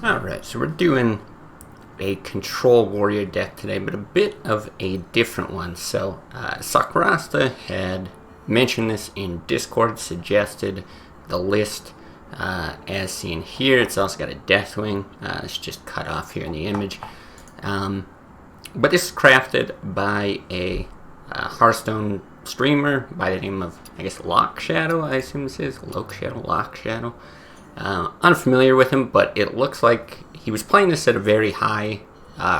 Alright, so we're doing a control warrior deck today, but a bit of a different one. So, Sakurasta had mentioned this in Discord, suggested the list as seen here. It's also got a Deathwing. It's just cut off here in the image. But this is crafted by a Hearthstone streamer by the name of, I guess, LOKShadow, I assume this is. LOKShadow. Unfamiliar with him, but it looks like he was playing this at a very high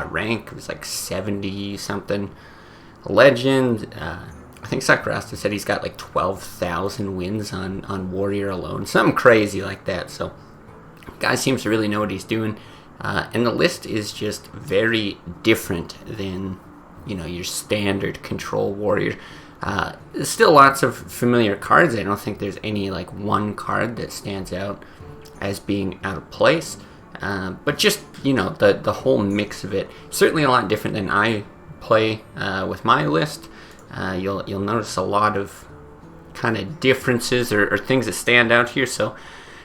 rank. It was like 70 something. Legend. I think Sakurasta said he's got like 12,000 wins on Warrior alone. Something crazy like that. So, guy seems to really know what he's doing. And the list is just very different than, your standard control warrior. There's still lots of familiar cards. I don't think there's any like one card that stands out as being out of place. But just, the whole mix of it, certainly a lot different than I play with my list. You'll notice a lot of kind of differences or things that stand out here. So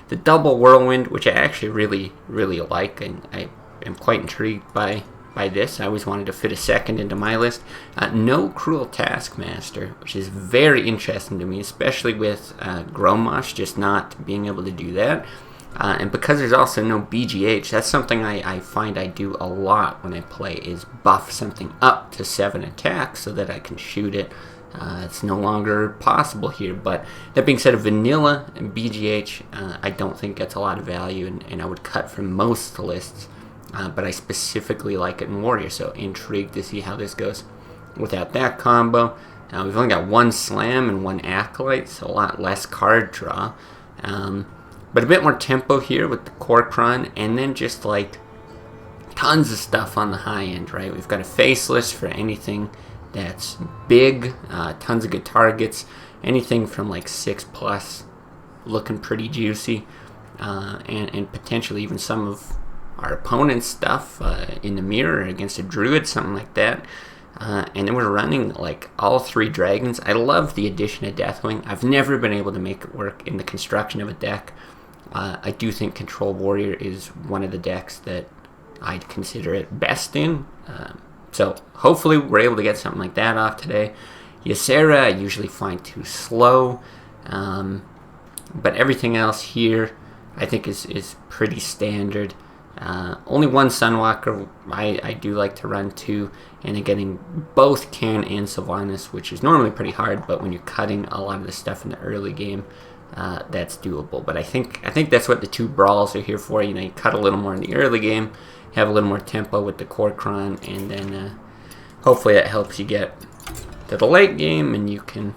the double whirlwind, which I actually really like, and I am quite intrigued by this. I always wanted to fit a second into my list. No Cruel Taskmaster, which is very interesting to me, especially with Gromosh just not being able to do that. And because there's also no BGH, that's something I find I do a lot when I play, is buff something up to 7 attacks so that I can shoot it. It's no longer possible here, but that being said, a vanilla and BGH I don't think gets a lot of value, and I would cut from most lists, but I specifically like it in Warrior, so intrigued to see how this goes without that combo. We've only got one Slam and one Acolyte, so a lot less card draw. But a bit more tempo here with the Korkron, and then just like tons of stuff on the high end, right? We've got a Faceless for anything that's big, tons of good targets, anything from like 6+, looking pretty juicy, and potentially even some of our opponent's stuff in the mirror against a Druid, something like that. And then we're running like all 3 dragons. I love the addition of Deathwing. I've never been able to make it work in the construction of a deck. I do think Control Warrior is one of the decks that I'd consider it best in. So hopefully we're able to get something like that off today. Ysera I usually find too slow. But everything else here I think is pretty standard. Only one Sunwalker I do like to run too, and then getting both Can and Sylvanas, which is normally pretty hard, but when you're cutting a lot of the stuff in the early game, that's doable. But I think that's what the 2 brawls are here for. You cut a little more in the early game, have a little more tempo with the Korkron, and then hopefully that helps you get to the late game, and you can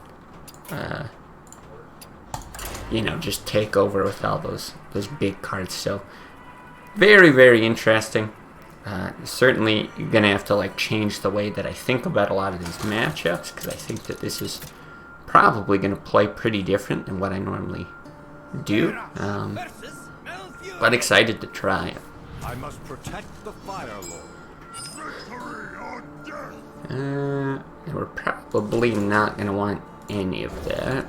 just take over with all those big cards. So very interesting. Certainly gonna have to like change the way that I think about a lot of these matchups, because I think that this is probably gonna play pretty different than what I normally do. But excited to try it. I must protect the Fire Lord. And we're probably not gonna want any of that.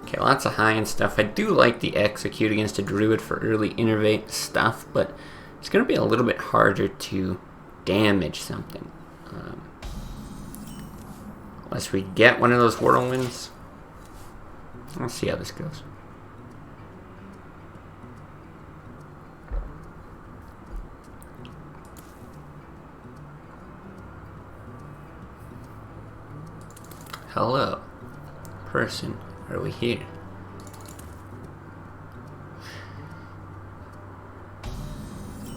Okay, lots of high-end stuff. I do like the Execute against a Druid for early Innervate stuff, but it's going to be a little bit harder to damage something. Unless we get one of those Whirlwinds. Let's see how this goes. Hello, person. Are we here?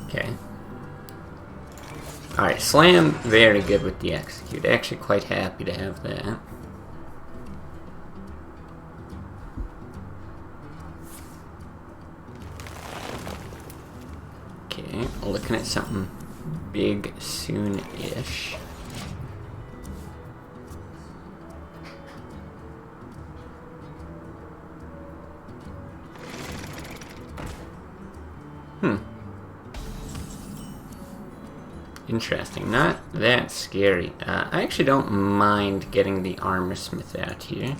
Okay. Alright, Slam, very good with the Execute. Actually quite happy to have that. Okay, looking at something big soon-ish. Interesting. Not that scary. I actually don't mind getting the Armor Smith out here.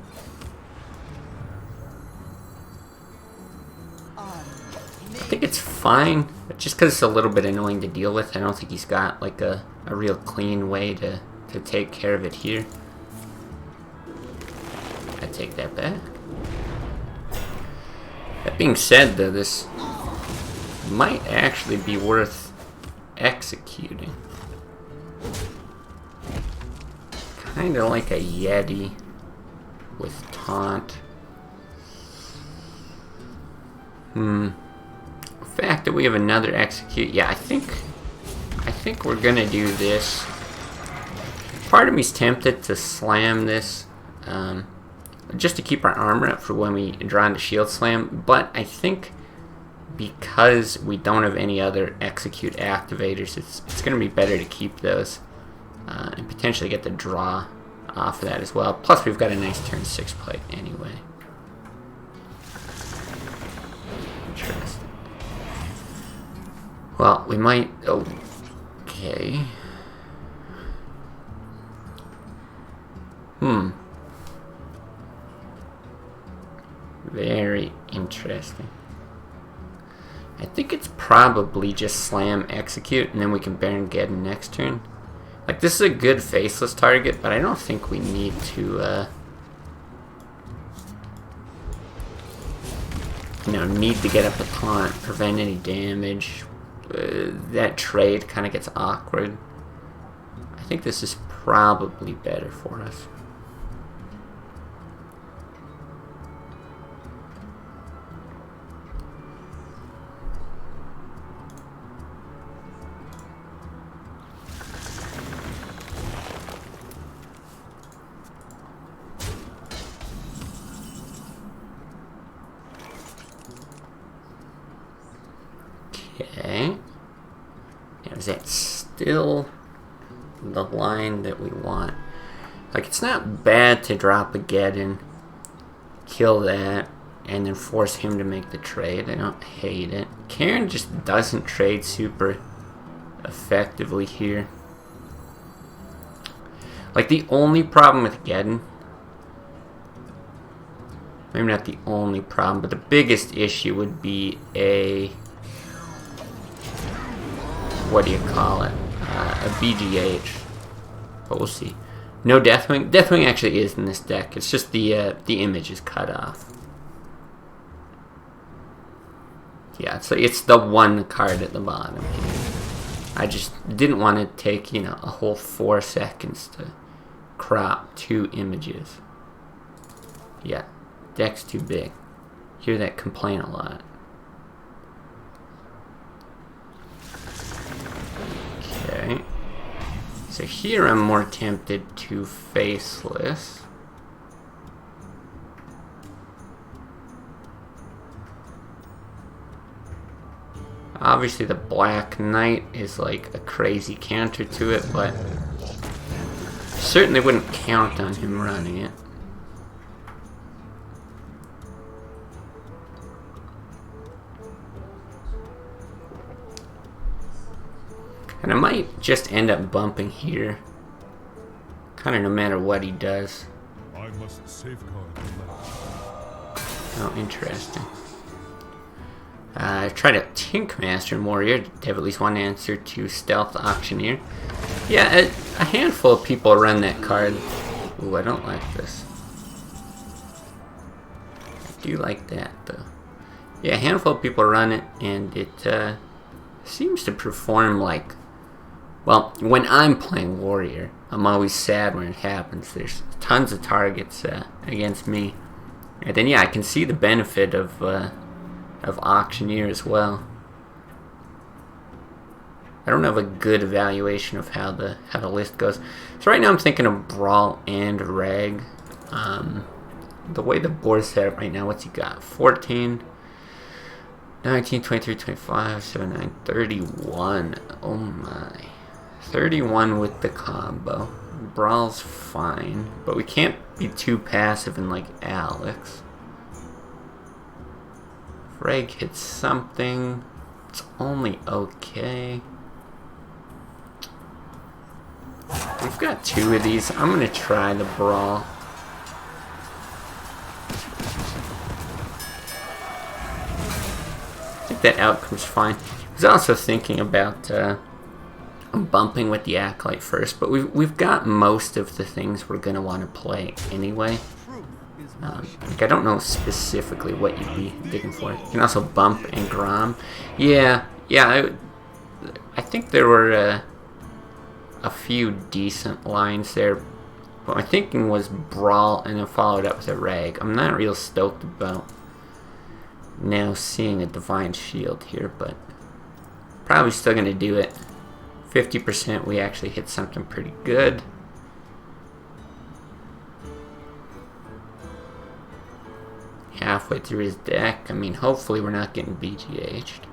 think it's fine, but just because it's a little bit annoying to deal with. I don't think he's got like a real clean way to take care of it here. I take that back. That being said, though, this might actually be worth executing. Kind of like a Yeti with taunt. The fact that we have another execute, yeah, I think we're gonna do this. Part of me's tempted to slam this, just to keep our armor up for when we draw into shield slam, but I think because we don't have any other execute activators, it's gonna be better to keep those, and potentially get the draw off of that as well. Plus we've got a nice turn 6 play anyway. Interesting. Well, we might... Okay. Very interesting. I think it's probably just slam execute and then we can Baron Geddon next turn. Like, this is a good faceless target, but I don't think we need to, you know, need to get up a taunt, prevent any damage. That trade kind of gets awkward. I think this is probably better for us. Okay. Now, is that still the line that we want? Like, it's not bad to drop a Geddon, kill that, and then force him to make the trade. I don't hate it. Karen just doesn't trade super effectively here. Like, the only problem with Geddon, maybe not the only problem, but the biggest issue would be a... what do you call it? A BGH. But we'll see. No Deathwing. Deathwing actually is in this deck. It's just the image is cut off. Yeah, so it's the one card at the bottom here. I just didn't want to take, you know, a whole 4 seconds to crop 2 images. Yeah, deck's too big. Hear that complaint a lot. Okay. So here I'm more tempted to faceless. Obviously the Black Knight is like a crazy counter to it, but certainly wouldn't count on him running it. And I might just end up bumping here, kind of no matter what he does. I must safeguard the land. Oh, interesting. Try to Tinkmaster and Warrior to have at least one answer to Stealth Auctioneer. Yeah, a handful of people run that card. Ooh, I don't like this. I do like that, though. Yeah, a handful of people run it, and it seems to perform like... Well, when I'm playing Warrior, I'm always sad when it happens. There's tons of targets against me. And then, yeah, I can see the benefit of Auctioneer as well. I don't have a good evaluation of how the list goes. So right now I'm thinking of Brawl and Rag. The way the board's set up right now, what's he got? 14, 19, 23, 25, 79, 31. Oh my. 31 with the combo. Brawl's fine, but we can't be too passive and like Alex. If Reg hits something, it's only okay. We've got 2 of these. I'm gonna try the Brawl. I think think that outcome's fine. I was also thinking about bumping with the Acolyte first, but we've got most of the things we're going to want to play anyway. Like I don't know specifically what you'd be digging for. You can also bump and Grom. Yeah, I think there were a few decent lines there. But my thinking was Brawl and then followed up with a Rag. I'm not real stoked about now seeing a Divine Shield here, but probably still going to do it. 50% we actually hit something pretty good. Halfway through his deck. I mean, hopefully we're not getting BGH'd.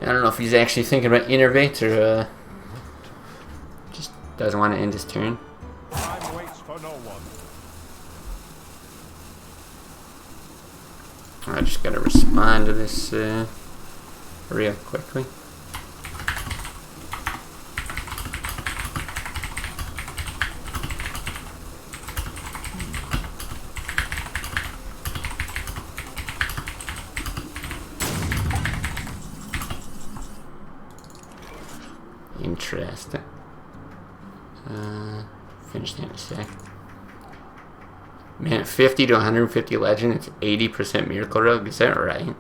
I don't know if he's actually thinking about Innervate or just doesn't want to end his turn. Time waits for no one. I just gotta respond to this real quickly. Interesting. Finish that in a sec. Man, 50 to 150 legend, it's 80% Miracle Rogue, is that right?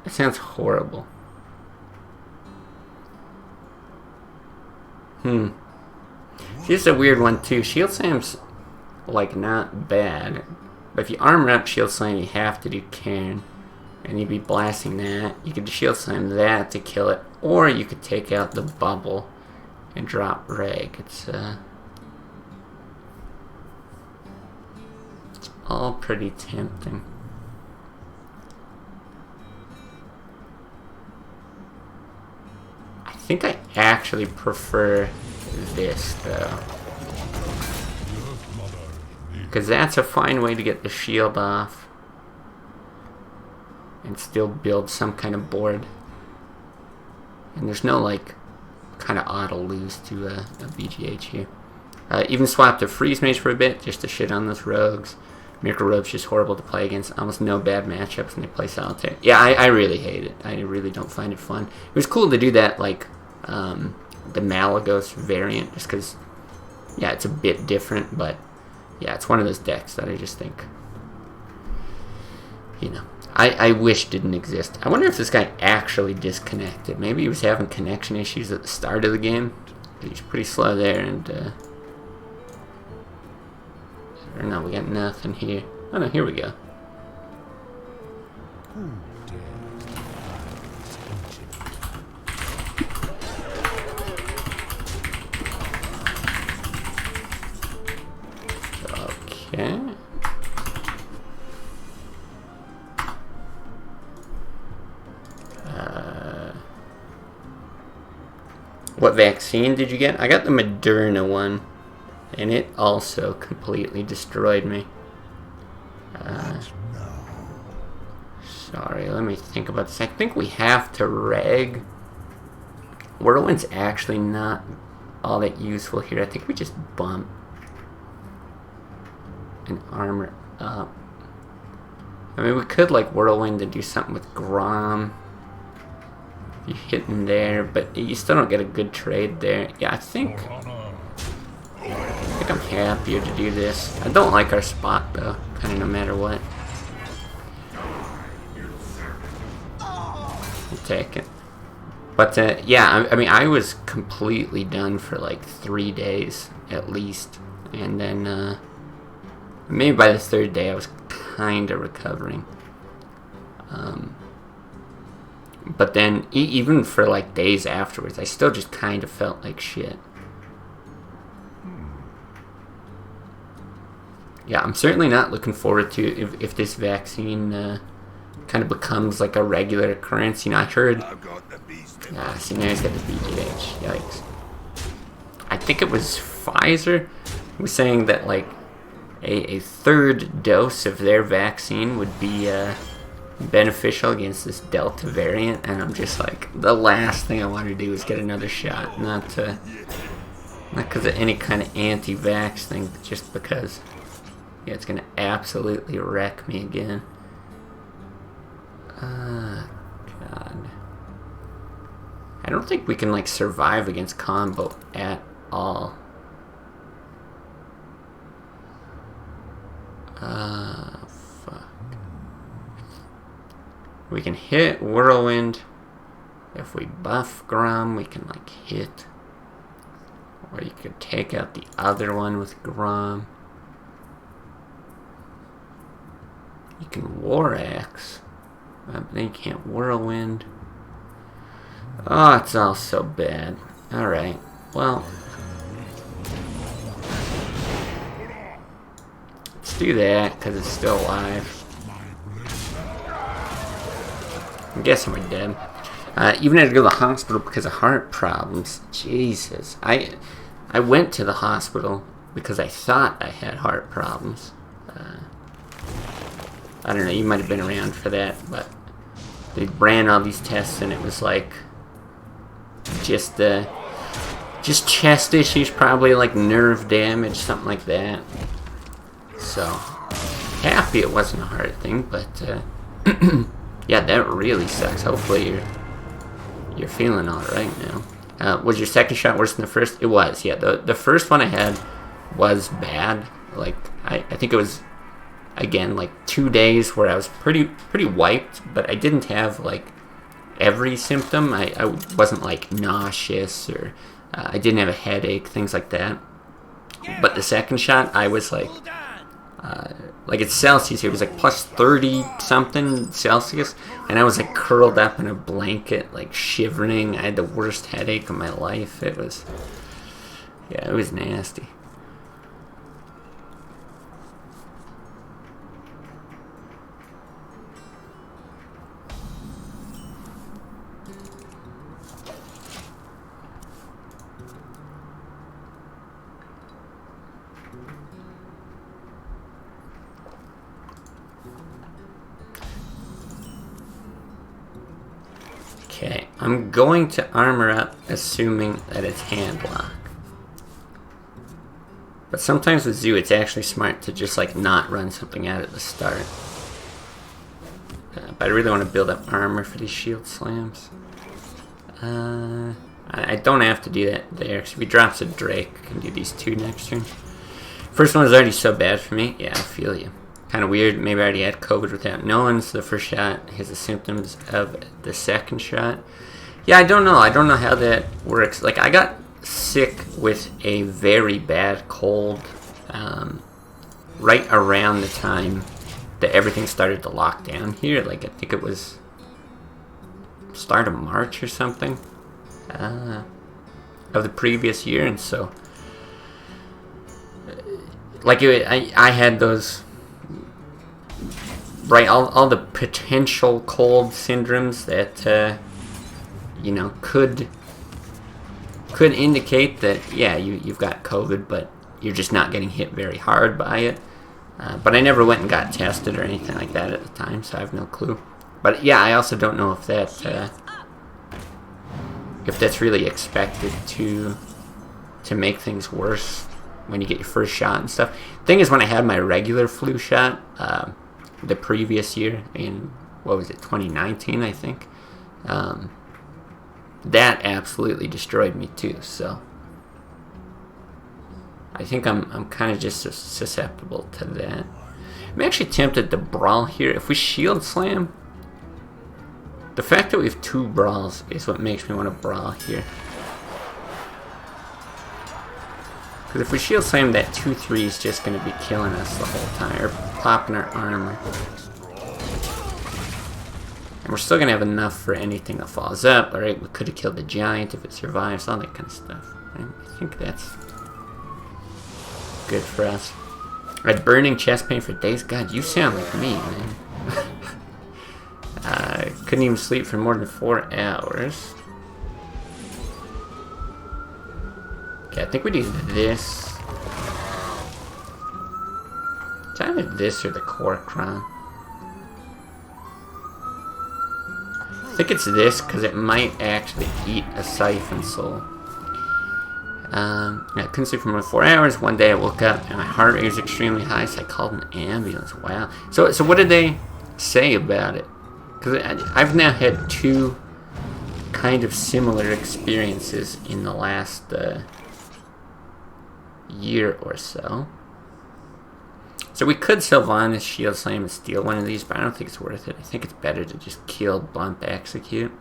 That sounds horrible. Here's a weird one too. Shield Slam's like not bad, but if you armor up Shield Slam, you have to do Cairn, and you'd be blasting that. You could Shield Slam that to kill it, or you could take out the bubble and drop Rag. It's all pretty tempting. I think I actually prefer this though, because that's a fine way to get the shield off and still build some kind of board. And there's no like kind of auto lose to a BGH here. Even swapped to Freeze Mage for a bit just to shit on those rogues. Miracle Rogue's just horrible to play against. Almost no bad matchups when they play Solitaire. Yeah, I really hate it. I really don't find it fun. It was cool to do that, like, the Malagos variant, just because, yeah, it's a bit different, but, yeah, it's one of those decks that I just think, you know, I wish didn't exist. I wonder if this guy actually disconnected. Maybe he was having connection issues at the start of the game. He's pretty slow there, and, or no, we got nothing here. Oh no, here we go. Okay. What vaccine did you get? I got the Moderna one, and it also completely destroyed me. Sorry, let me think about this. I think we have to Reg. Whirlwind's actually not all that useful here. I think we just bump and armor up. I mean, we could like Whirlwind and do something with Grom. You hit him there, but you still don't get a good trade there. Yeah, I think I'm happier to do this. I don't like our spot though, kind of no matter what. I'll take it. But yeah, I mean, I was completely done for like 3 days at least, and then maybe by the 3rd day I was kind of recovering. But then even for like days afterwards, I still just kind of felt like shit. Yeah, I'm certainly not looking forward to if this vaccine kind of becomes like a regular occurrence. You know, I heard. See, now he's got the BGH. Yikes. I think it was Pfizer was saying that like a 3rd dose of their vaccine would be beneficial against this Delta variant, and I'm just like, the last thing I want to do is get another shot, not to Not because of any kind of anti-vax thing, but just because, yeah, it's gonna absolutely wreck me again. God. I don't think we can, like, survive against combo at all. Fuck. We can hit Whirlwind. If we buff Grom, we can, like, hit. Or you could take out the other one with Grom. You can War Axe. But then you can't Whirlwind. Oh, it's all so bad. Alright, well. Let's do that, because it's still alive. I'm guessing we're dead. Even had to go to the hospital because of heart problems. Jesus. I went to the hospital because I thought I had heart problems. I don't know, you might have been around for that, but they ran all these tests and it was like just chest issues, probably like nerve damage, something like that. So happy it wasn't a heart thing, but yeah, that really sucks. Hopefully you're feeling all right now. Was your second shot worse than the first? It was, yeah. The first one I had was bad. Like I think it was, again, like 2 days where I was pretty wiped, but I didn't have like every symptom. I wasn't like nauseous, or I didn't have a headache, things like that. But the second shot, I was like it's Celsius. It was like plus 30 something Celsius, and I was like curled up in a blanket, like shivering. I had the worst headache of my life. It was, yeah, it was nasty. Okay, I'm going to armor up, assuming that it's hand lock. But sometimes with Zoo, it's actually smart to just like not run something out at the start. But I really want to build up armor for these shield slams. I don't have to do that there, because if he drops a Drake, I can do these two next turn. First one was already so bad for me. Yeah, I feel you. Kind of weird. Maybe I already had COVID without knowing, so the first shot has the symptoms of the second shot. Yeah, I don't know. I don't know how that works. Like, I got sick with a very bad cold right around the time that everything started to lock down here. Like, I think it was start of March or something of the previous year, and so like I had those, right, all the potential cold syndromes that you know, could indicate that, yeah, you've got COVID, but you're just not getting hit very hard by it. But I never went and got tested or anything like that at the time, so I have no clue. But yeah, I also don't know if that's really expected to make things worse when you get your first shot and stuff. Thing is, when I had my regular flu shot the previous year, in, what was it, 2019, I think, that absolutely destroyed me too. So I think I'm kind of just susceptible to that. I'm actually tempted to brawl here. If we shield slam, the fact that we have 2 brawls is what makes me want to brawl here. Because if we shield slam, that 2-3 is just going to be killing us the whole time, or popping our armor. And we're still going to have enough for anything that falls up. Alright, we could have killed the giant if it survives, all that kind of stuff. I think that's good for us. I had burning chest pain for days. God, you sound like me, man. Couldn't even sleep for more than 4 hours. Okay, I think we do this. It's either this or the core crown. I think it's this, because it might actually eat a siphon soul. I couldn't sleep for more than 4 hours. One day I woke up and my heart rate was extremely high, so I called an ambulance. Wow. So what did they say about it? Because I've now had 2 kind of similar experiences in the last year or so. So we could Sylvanas, Shield Slam, and steal one of these, but I don't think it's worth it. I think it's better to just kill, bump, execute.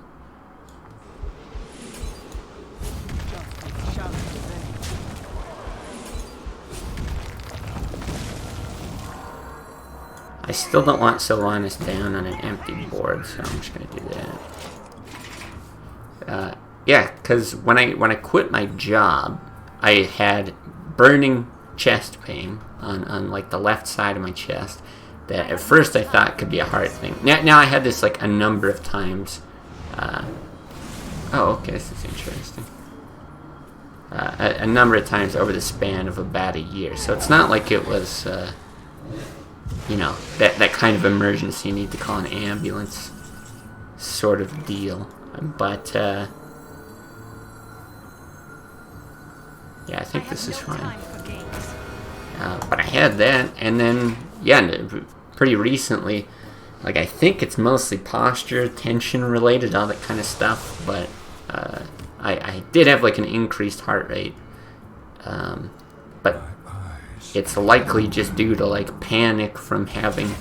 I still don't want Sylvanas down on an empty board, so I'm just going to do that. Yeah, because when I quit my job, I had burning chest pain on like the left side of my chest that at first I thought could be a heart thing. Now I had this like a number of times. Oh, okay, this is interesting. A number of times over the span of about a year, so it's not like it was, you know, that kind of emergency, need to call an ambulance sort of deal. But yeah, I think this is fine. But I had that, and then, yeah, pretty recently, like, I think it's mostly posture, tension related, all that kind of stuff, but I did have, like, an increased heart rate, but it's likely just due to, like, panic from having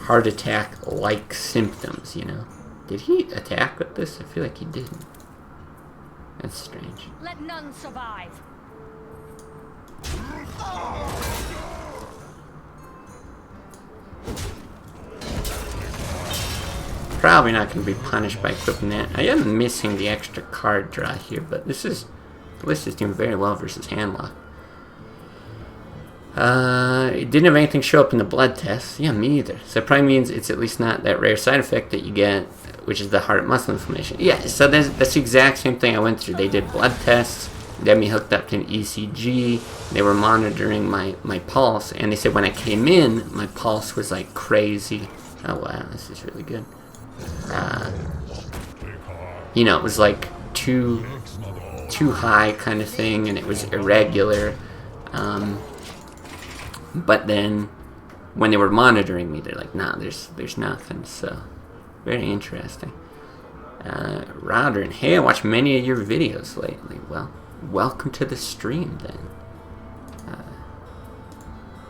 heart attack-like symptoms, you know? Did he attack with this? I feel like he didn't. That's strange. Let none survive. Probably not going to be punished by equipping that. I am missing the extra card draw here, but the list is doing very well versus handlock. It didn't have anything show up in the blood test. Yeah, me either. So it probably means it's at least not that rare side effect that you get, which is the heart muscle inflammation. Yeah, so that's the exact same thing I went through. They did blood tests. They had me hooked up to an ECG. They were monitoring my pulse, and they said when I came in, my pulse was like crazy. Oh wow, this is really good. You know, it was like too high kind of thing, and it was irregular. But then when they were monitoring me, they're like, nah, there's nothing. So very interesting. Roderick, hey, I watched many of your videos lately. Well, welcome to the stream then.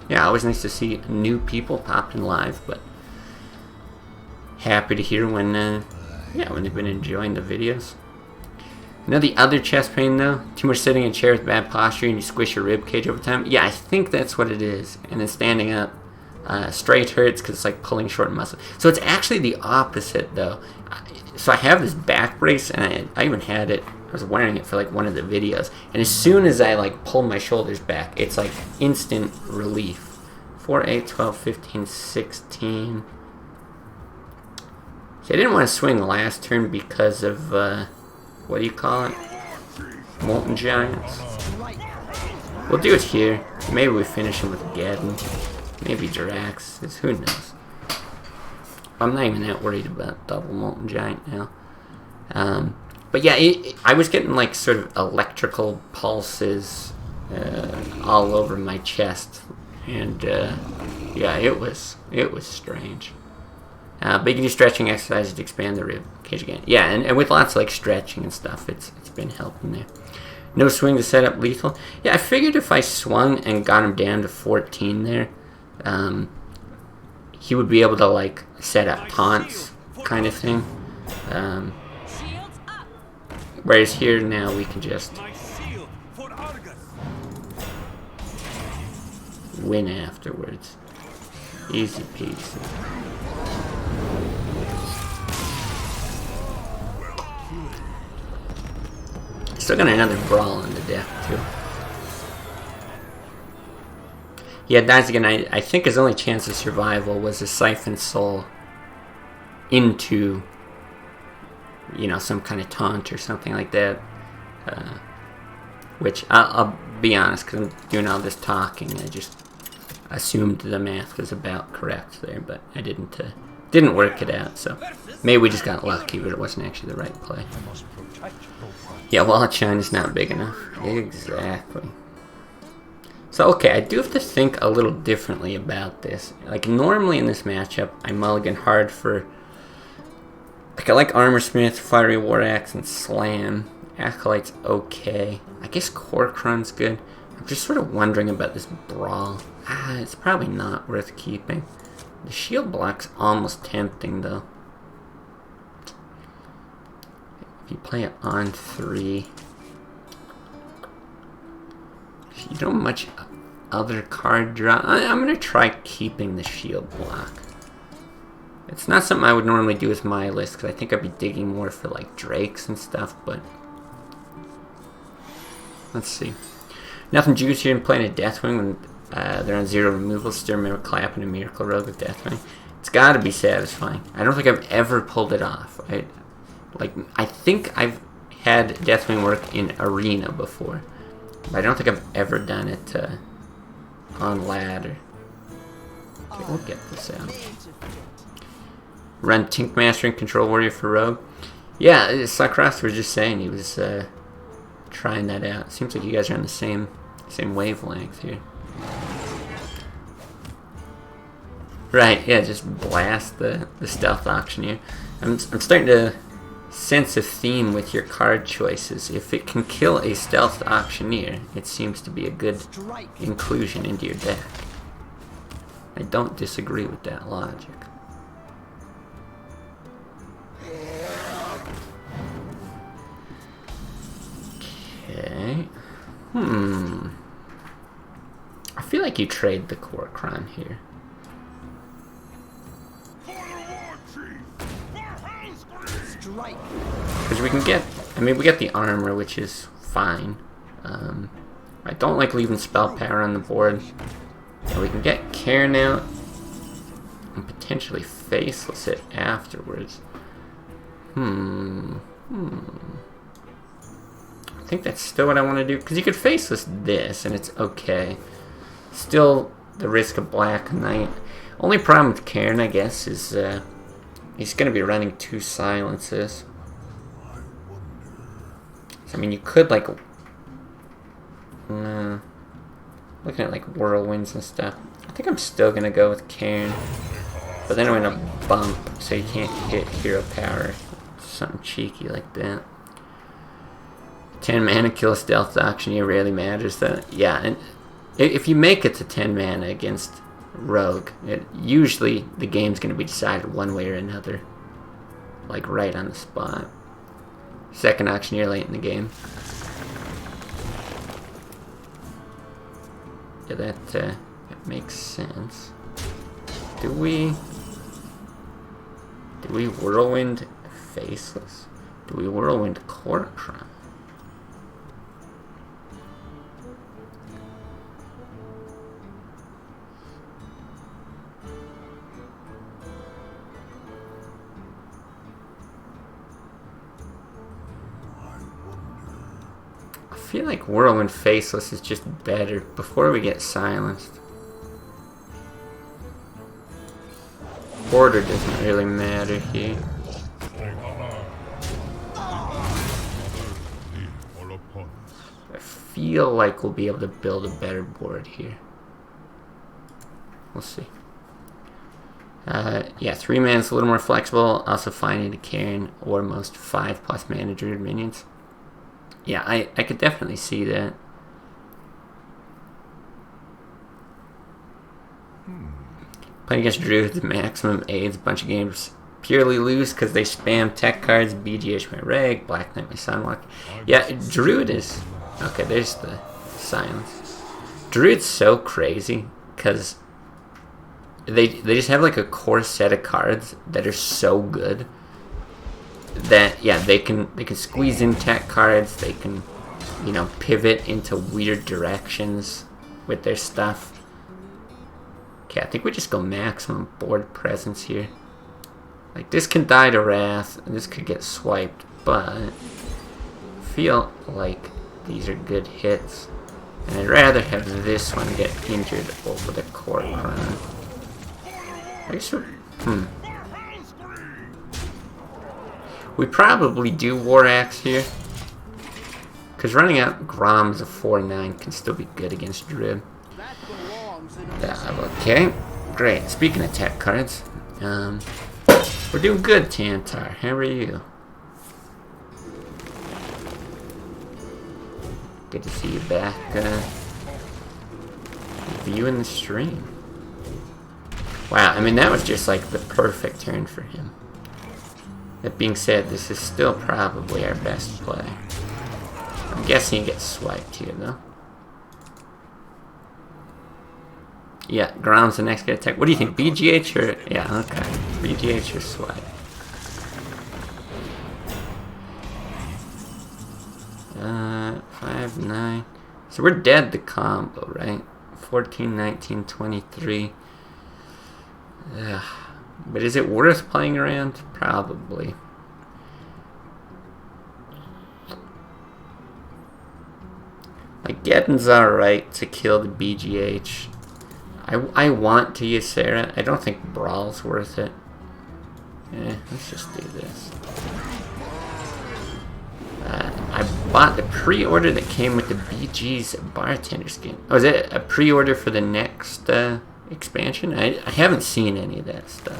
Yeah, always nice to see new people popping live, but happy to hear when they've been enjoying the videos. You know the other chest pain though? Too much sitting in a chair with bad posture and you squish your rib cage over time? Yeah, I think that's what it is. And then standing up straight hurts because it's like pulling short muscle. So it's actually the opposite though. So I have this back brace, and I even had it, I was wearing it for like one of the videos, and as soon as I like pull my shoulders back, it's like instant relief. 4, 8, 12, 15, 16. See, I didn't want to swing the last turn because of, what do you call it? Molten Giants. We'll do it here. Maybe we finish him with Gaddon. Maybe Drax. Who knows? I'm not even that worried about double Molten Giant now. But yeah, I was getting like sort of electrical pulses all over my chest. And yeah, it was strange. But you can do stretching exercises to expand the rib cage again. Yeah, and with lots of like stretching and stuff, it's been helping there. No swing to set up lethal. Yeah, I figured if I swung and got him down to 14 there, he would be able to like set up taunts kind of thing. Whereas here now we can just win afterwards. Easy peasy. Still got another brawl on the deck too. Yeah, dies again. I think his only chance of survival was a Siphon Soul into, you know, some kind of taunt or something like that. Which I'll be honest, because I'm doing all this talking, I just assumed the math was about correct there, but I didn't work it out. So maybe we just got lucky, but it wasn't actually the right play. I must protect your Yeah, Wallet Shine is not big enough. Exactly. So, okay, I do have to think a little differently about this. Like, normally in this matchup, I mulligan hard for... Like, I like Armor Smith, Fiery War Axe, and Slam. Acolyte's okay. I guess Cork Run's good. I'm just sort of wondering about this Brawl. It's probably not worth keeping. The Shield Block's almost tempting, though. If you play it on 3... You don't much other card draw. I'm going to try keeping the Shield Block. It's not something I would normally do with my list, because I think I'd be digging more for like Drakes and stuff, but... Let's see. Nothing juicier than playing a Deathwing when they're on 0 removal. Still remember clapping a Miracle Rogue with Deathwing. It's got to be satisfying. I don't think I've ever pulled it off. I think I've had Deathwing work in Arena before. But I don't think I've ever done it on ladder. Okay, we'll get this out. Run Tink Master and Control Warrior for Rogue. Yeah, Suckross was just saying he was trying that out. Seems like you guys are on the same wavelength here. Right, yeah, just blast the Stealth Auctioneer. I'm starting to sense a theme with your card choices. If it can kill a Stealth Auctioneer, it seems to be a good inclusion into your deck. I don't disagree with that logic. Okay. I feel like you trade the Cork here. Because we can get, we get the armor, which is fine. I don't like leaving spell power on the board. And we can get Cairn out and potentially Faceless it afterwards. I think that's still what I want to do, because you could Faceless this and it's okay. Still the risk of Black Knight. Only problem with Cairn, I guess, is he's going to be running 2 silences. So, you could, like... looking at, like, Whirlwinds and stuff. I think I'm still going to go with Cairn. But then I'm going to bump, so you can't hit Hero Power. Something cheeky like that. 10 mana, kill a Stealth Auctioneer rarely matters, though. Yeah, and if you make it to 10 mana against Rogue, usually the game's going to be decided one way or another. Like, right on the spot. Second Auctioneer late in the game. Yeah, that makes sense. Do we Whirlwind Faceless? Do we Whirlwind Cork? I feel like Whirlwind Faceless is just better before we get silenced. Order doesn't really matter here. I feel like we'll be able to build a better board here. We'll see. Yeah, 3 mana's a little more flexible. Also finding a Cairn or most 5+ mana Druid minions. Yeah, I could definitely see that. Playing against Druid, maximum aids, a bunch of games purely lose because they spam tech cards, BGH my Reg, Black Knight my Sunwalk. Yeah, Druid is... Okay, there's the silence. Druid's so crazy because they just have like a core set of cards that are so good that, yeah, they can squeeze in tech cards, they can, you know, pivot into weird directions with their stuff. Okay, I think we just go maximum board presence here. Like, this can die to Wrath, and this could get swiped, but I feel like these are good hits. And I'd rather have this one get injured over the Cork Run. I guess we probably do War Axe here. Because running out Grom's a 4-9 can still be good against Druid. Okay, great. Speaking of tech cards, we're doing good, Tantar. How are you? Good to see you back, viewing the stream. Wow, I mean, that was just like the perfect turn for him. That being said, this is still probably our best play. I'm guessing he gets swiped here, though. Yeah, Grom's the next good attack. What do you think, BGH or... Yeah, okay. BGH or swipe. 5, 9. So we're dead the combo, right? 14, 19, 23. Ugh. But is it worth playing around? Probably. Like, Geddon's alright to kill the BGH. I want to use Sarah. I don't think Brawl's worth it. Let's just do this. I bought the pre-order that came with the BG's bartender skin. Oh, is it a pre-order for the next expansion? I haven't seen any of that stuff.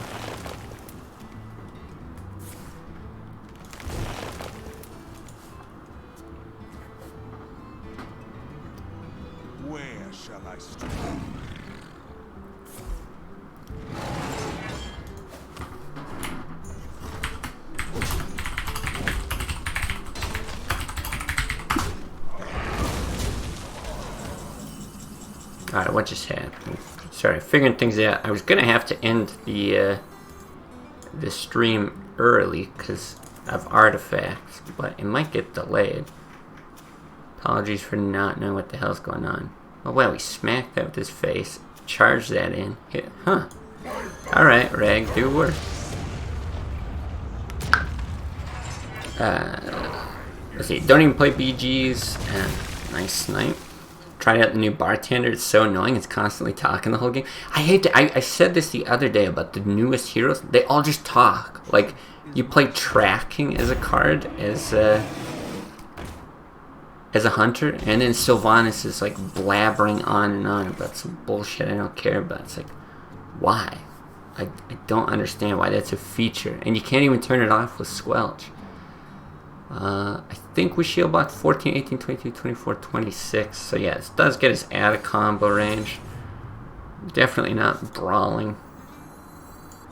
Where shall I start? Alright, what just happened? Sorry, figuring things out. I was gonna have to end the stream early because of artifacts, but it might get delayed. Apologies for not knowing what the hell's going on. Oh well, he smacked that with his face, charged that in, hit, huh. Alright, Rag, do work. Let's see, don't even play BGs. Nice snipe. Tried out the new bartender. It's so annoying. It's constantly talking the whole game. I hate to. I said this the other day about the newest heroes. They all just talk. Like, you play tracking as a card as a hunter, and then Sylvanas is like blabbering on and on about some bullshit I don't care about. It's like, why? I don't understand why that's a feature, and you can't even turn it off with Squelch. I think we shield blocked 14, 18, 22, 24, 26. So yeah, this does get us out of combo range. Definitely not brawling.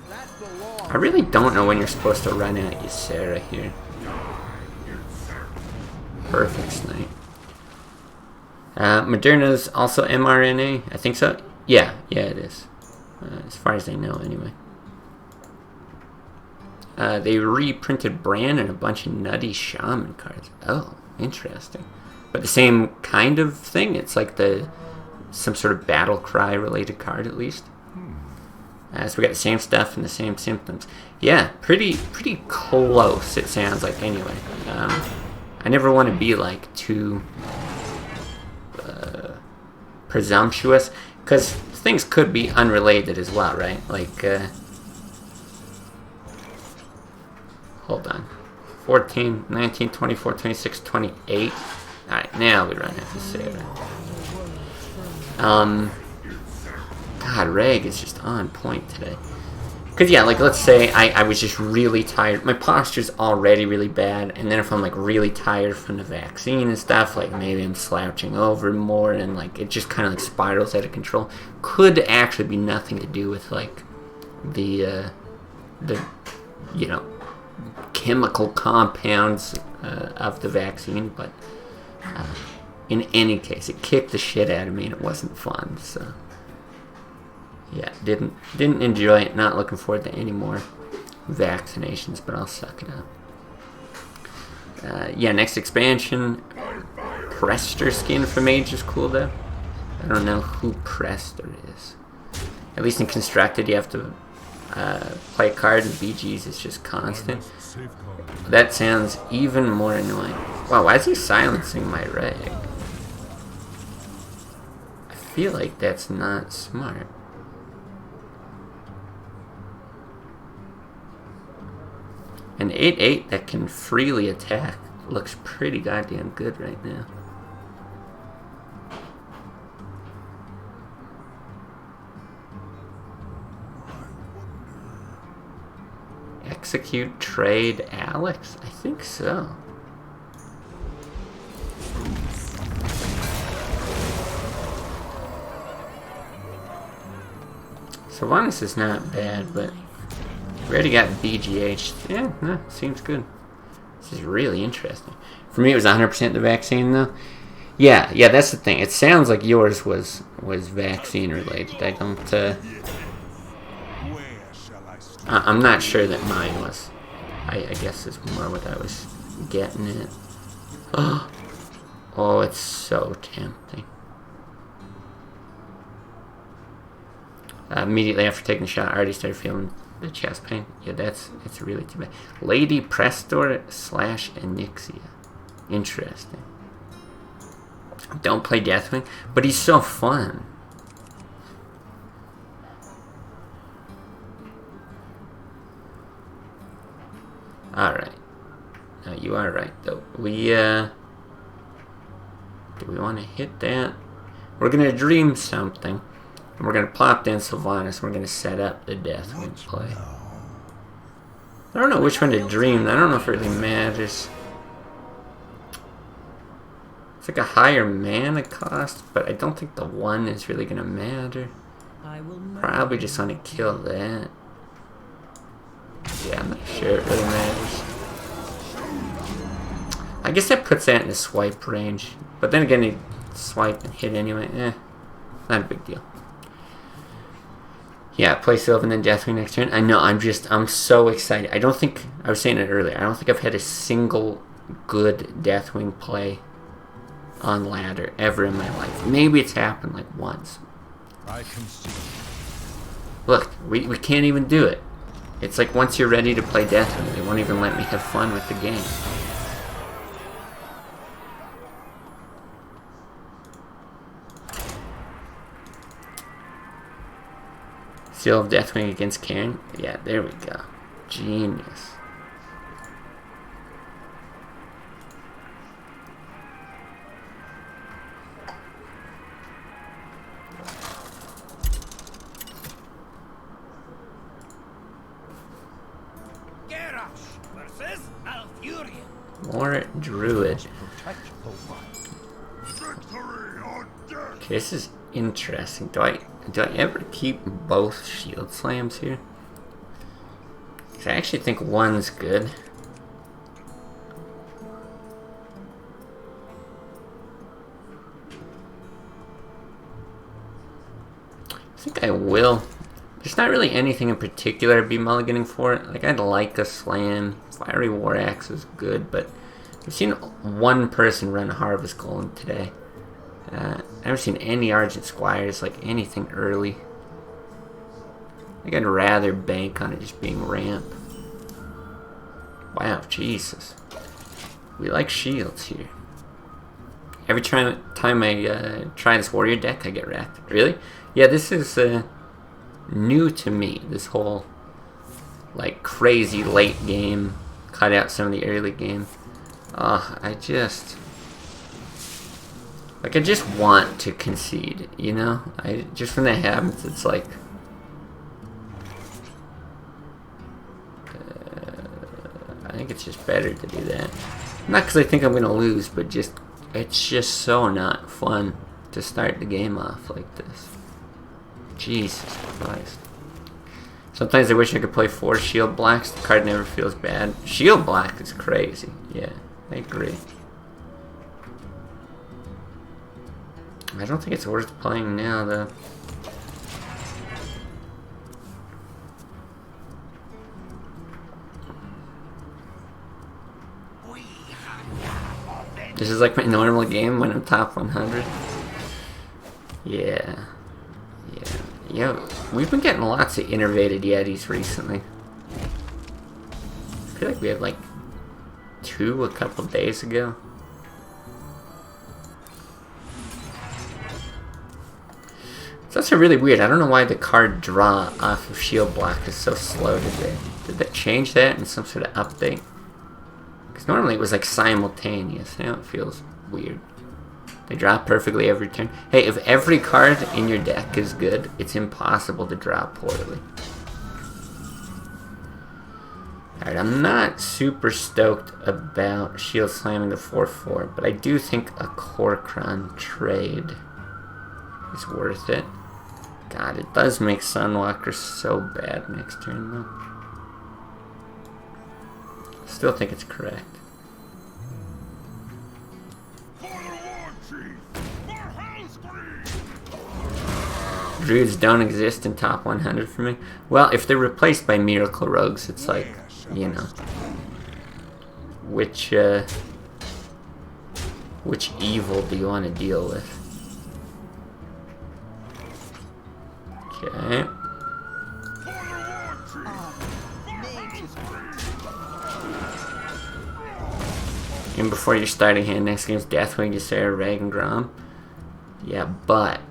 I really don't know when you're supposed to run at Ysera here. Perfect snipe. Moderna's also mRNA. I think so. Yeah, it is. As far as I know, anyway. They reprinted Bran and a bunch of nutty shaman cards. Oh, interesting. But the same kind of thing? It's like some sort of battle cry related card at least. So we got the same stuff and the same symptoms. Yeah, pretty close it sounds like anyway. I never want to be like too presumptuous, because things could be unrelated as well, right? Like, hold on. 14, 19, 24, 26, 28. Alright, now we run into Sarah. God, Reg is just on point today. Because, yeah, like, let's say I was just really tired. My posture's already really bad, and then if I'm, like, really tired from the vaccine and stuff, like, maybe I'm slouching over more, and, like, it just kind of, like, spirals out of control. Could actually be nothing to do with, like, the you know, chemical compounds of the vaccine, but in any case, it kicked the shit out of me, and it wasn't fun, so... Yeah, didn't enjoy it. Not looking forward to any more vaccinations, but I'll suck it up. Yeah, next expansion, Prester skin for Mage is cool though. I don't know who Prester is. At least in Constructed, you have to play a card, and BG's is just constant. That sounds even more annoying. Wow, why is he silencing my Reg? I feel like that's not smart. An 8/8 that can freely attack looks pretty goddamn good right now. Execute trade Alex? I think so. Sylvanas is not bad, but we already got BGH. Yeah, no, seems good. This is really interesting. For me, it was 100% the vaccine, though. Yeah, that's the thing. It sounds like yours was vaccine related. I don't. I'm not sure that mine was. I guess is more what I was getting at. Oh, it's so tempting. Immediately after taking the shot, I already started feeling the chest pain. Yeah, it's really too bad. Lady Prestor / Anixia. Interesting. Don't play Deathwing, but he's so fun. Alright. No, you are right, though. Do we want to hit that? We're going to dream something. And we're going to plop down Sylvanas. We're going to set up the Deathwing play. I don't know which one to dream. I don't know if it really matters. It's like a higher mana cost, but I don't think the 1 is really going to matter. Probably just want to kill that. Yeah, I'm not sure it really matters. I guess that puts that in the swipe range. But then again, you swipe and hit anyway. Not a big deal. Yeah, play Sylvan and then Deathwing next turn. I know, I'm so excited. I don't think, I was saying it earlier, I don't think I've had a single good Deathwing play on ladder ever in my life. Maybe it's happened like once. I can see. Look, we can't even do it. It's like once you're ready to play Deathwing, they won't even let me have fun with the game. Seal of Deathwing against Karen? Yeah, there we go. Genius. More Druid. Okay, this is interesting. Do I ever keep both shield slams here? 'Cause I actually think one's good. I think I will. There's not really anything in particular I'd be mulliganing for. Like, I'd like a slam. Fiery War Axe is good, but I've seen one person run a Harvest Golem today. I haven't seen any Argent Squires, like anything early. I think I'd rather bank on it just being ramp. Wow, Jesus. We like shields here. Every time I try this warrior deck, I get wrecked. Really? Yeah, this is new to me. This whole like crazy late game, cut out some of the early game. I just want to concede, you know? Just when that happens, it's like I think it's just better to do that. Not because I think I'm gonna lose, but just it's just so not fun to start the game off like this. Jesus Christ. Sometimes I wish I could play 4 Shield Blacks. The card never feels bad. Shield Black is crazy. Yeah, I agree. I don't think it's worth playing now, though. This is like my normal game when I'm top 100. Yeah. Yeah, we've been getting lots of innervated Yetis recently. I feel like we had like 2 a couple days ago. It's also really weird. I don't know why the card draw off of Shield Block is so slow today. Did they change that in some sort of update? Normally it was like simultaneous. Now it feels weird. They drop perfectly every turn. Hey, if every card in your deck is good, it's impossible to drop poorly. Alright, I'm not super stoked about Shield slamming the 4/4, but I do think a Korkron trade is worth it. God, it does make Sunwalker so bad next turn, though. Still think it's correct. Druids don't exist in top 100 for me. Well, if they're replaced by Miracle Rogues, it's like, you know, which evil do you want to deal with? Okay. And before your starting hand, next game's Deathwing, Ysera, Rag, and Grom. Yeah, but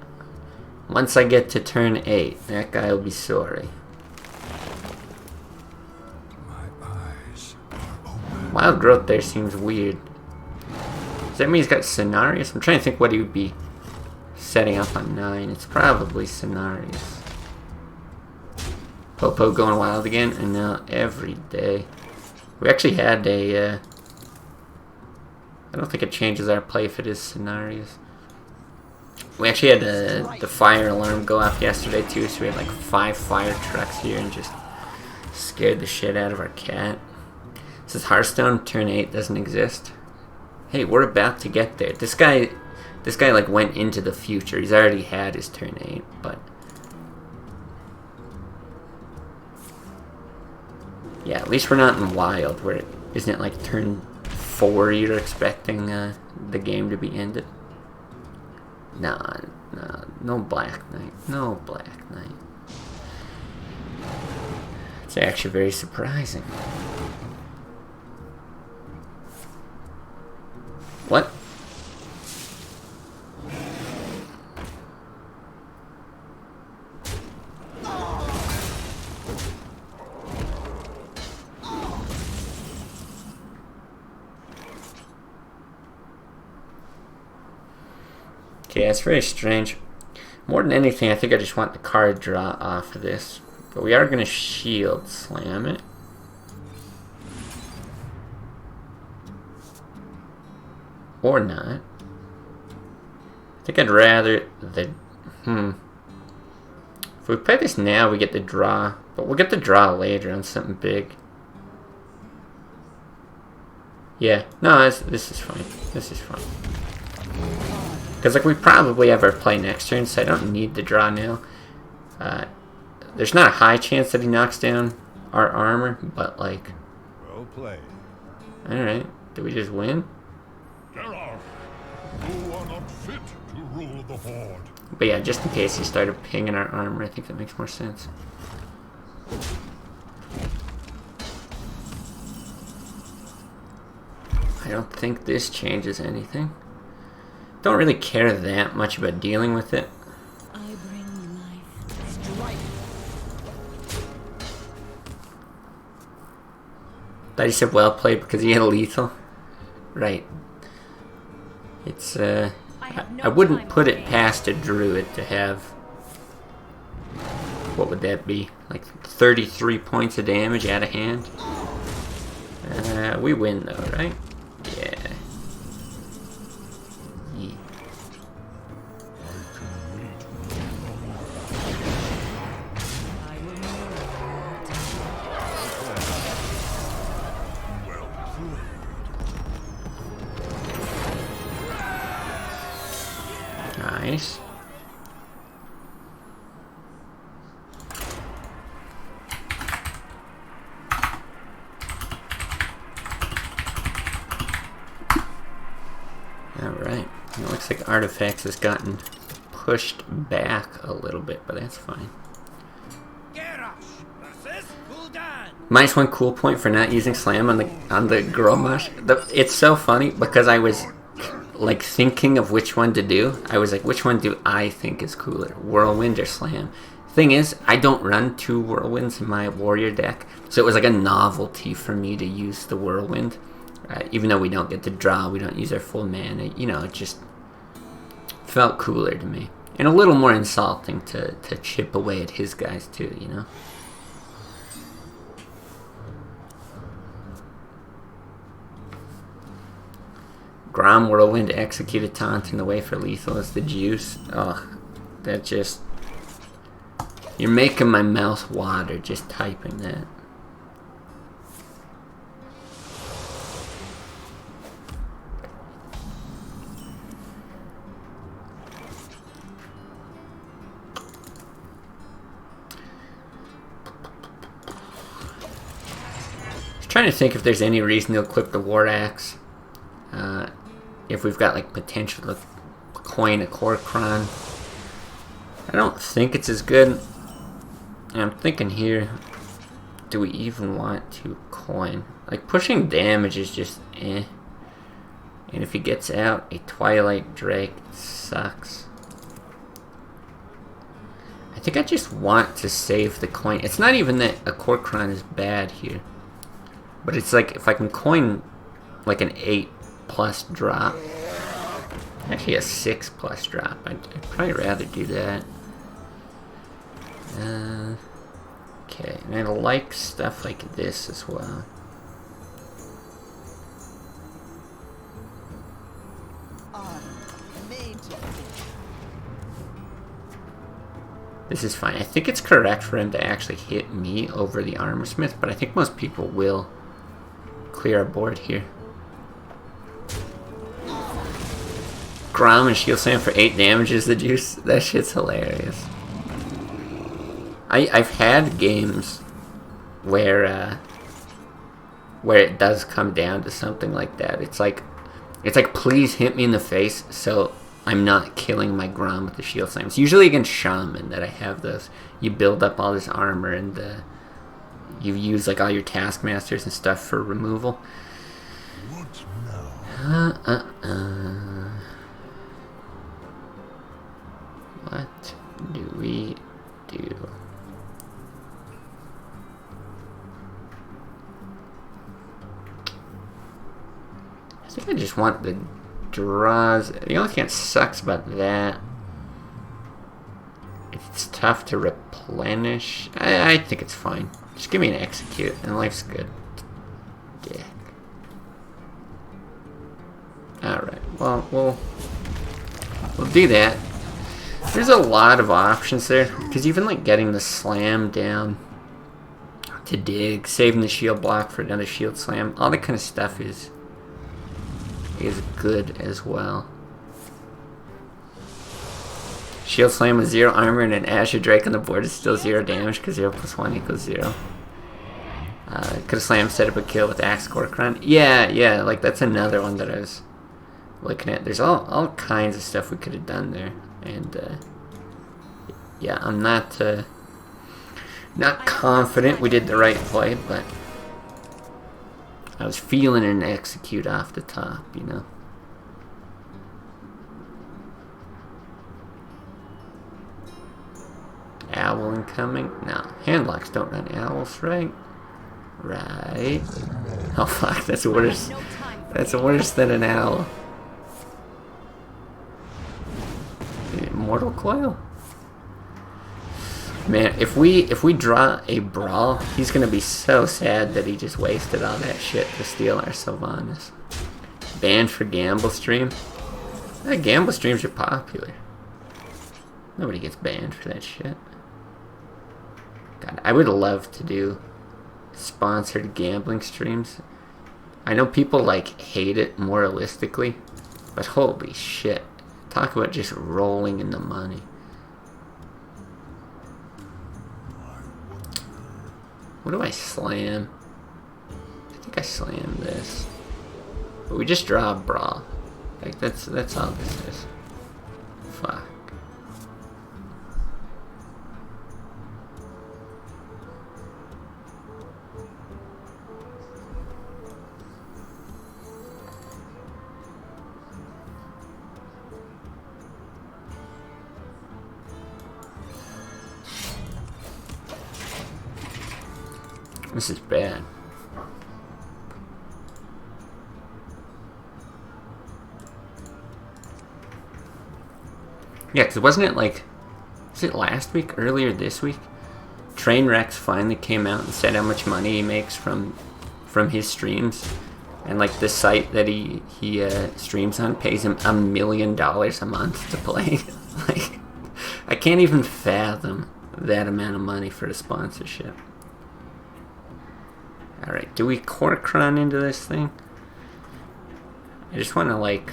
once I get to turn 8, that guy will be sorry. My eyes are open. Wild Growth there seems weird. Does that mean he's got Scenarios? I'm trying to think what he would be setting up on 9. It's probably Scenarios. Popo going wild again, and now every day. We actually had a... I don't think it changes our play if it is Scenarios. We actually had the fire alarm go off yesterday too, so we had like 5 fire trucks here and just scared the shit out of our cat. This is Hearthstone, turn 8 doesn't exist. Hey, we're about to get there. This guy like went into the future. He's already had his turn 8, but yeah, at least we're not in wild where isn't it like turn 4 you're expecting the game to be ended. Nah, no Black Knight. No Black Knight. It's actually very surprising. What? Okay, that's very strange. More than anything, I think I just want the card draw off of this. But we are going to shield slam it. Or not. I think I'd rather the... If we play this now, we get the draw. But we'll get the draw later on something big. Yeah, no, this is fine. This is fine. Because like we probably have our play next turn, so I don't need the draw now. There's not a high chance that he knocks down our armor, but like... Well played. Alright, did we just win? Geralt, you are not fit to rule the Horde. But yeah, just in case he started pinging our armor, I think that makes more sense. I don't think this changes anything. Don't really care that much about dealing with it. I bring life. Strike. Thought he said well played because he had a lethal. Right. It's I wouldn't put it past a druid to have, what would that be? Like 33 points of damage out of hand. We win though, right? Yeah. Nice. Alright. It looks like Artifacts has gotten pushed back a little bit, but that's fine. Minus 1 cool point for not using slam on the Grommash. It's so funny because I was like thinking of which one to do. I was like, which one do I think is cooler, Whirlwind or Slam? Thing is, I don't run 2 Whirlwinds in my warrior deck, so it was like a novelty for me to use the Whirlwind. Even though we don't get the draw, we don't use our full mana. You know, it just felt cooler to me. And a little more insulting to chip away at his guys too, you know? Grom Whirlwind to execute a taunt in the way for lethal is the juice. Ugh, that just... You're making my mouth water just typing that. Trying to think if there's any reason to equip the War Axe. If we've got like potential to coin a Kor'kron. I don't think it's as good. And I'm thinking here, do we even want to coin? Like pushing damage is just eh. And if he gets out a Twilight Drake, it sucks. I think I just want to save the coin. It's not even that a Kor'kron is bad here. But it's like, if I can coin like an 8+ drop. Actually a 6+ drop. I'd probably rather do that. Okay, and I like stuff like this as well. This is fine. I think it's correct for him to actually hit me over the Armorsmith, but I think most people will clear our board here. Grom and Shield Slam for 8 damage is the juice. That shit's hilarious. I've had games where it does come down to something like that. It's like please hit me in the face so I'm not killing my Grom with the Shield Slam. It's usually against Shaman that I have those. You build up all this armor and you use like all your Taskmasters and stuff for removal. What now? What do we do? I think I just want the draws. The only thing that sucks about that, it's tough to replenish. I think it's fine. Just give me an execute and life's good. Dick. Alright, well, we'll do that. There's a lot of options there, because even like getting the slam down to dig, saving the shield block for another shield slam, all that kind of stuff is good as well. Shield slam with 0 armor and an Azure Drake on the board is still 0 damage because 0 + 1 = 0. Could have slammed, set up a kill with Axe Kor'kron. Yeah, like that's another one that I was looking at. There's all kinds of stuff we could have done there. And yeah, I'm not confident we did the right play, but I was feeling an execute off the top, you know. Owl incoming? No, handlocks don't run owls, right? Right. Oh fuck, that's worse. That's worse than an owl. Mortal Coil? Man, if we draw a Brawl, he's gonna be so sad that he just wasted all that shit to steal our Sylvanas. Banned for Gamble Stream? Gamble Streams are popular. Nobody gets banned for that shit. God, I would love to do sponsored gambling streams. I know people like hate it moralistically, but holy shit. Talk about just rolling in the money. What do I slam? I think I slam this. But we just draw a Brawl. Like that's all this is. Fuck. This is bad. Yeah, because wasn't it like, was it last week, earlier this week? Trainwrecks finally came out and said how much money he makes from his streams, and like the site that he streams on pays him $1 million a month to play. Like, I can't even fathom that amount of money for a sponsorship. All right, do we cork run into this thing? I just want to like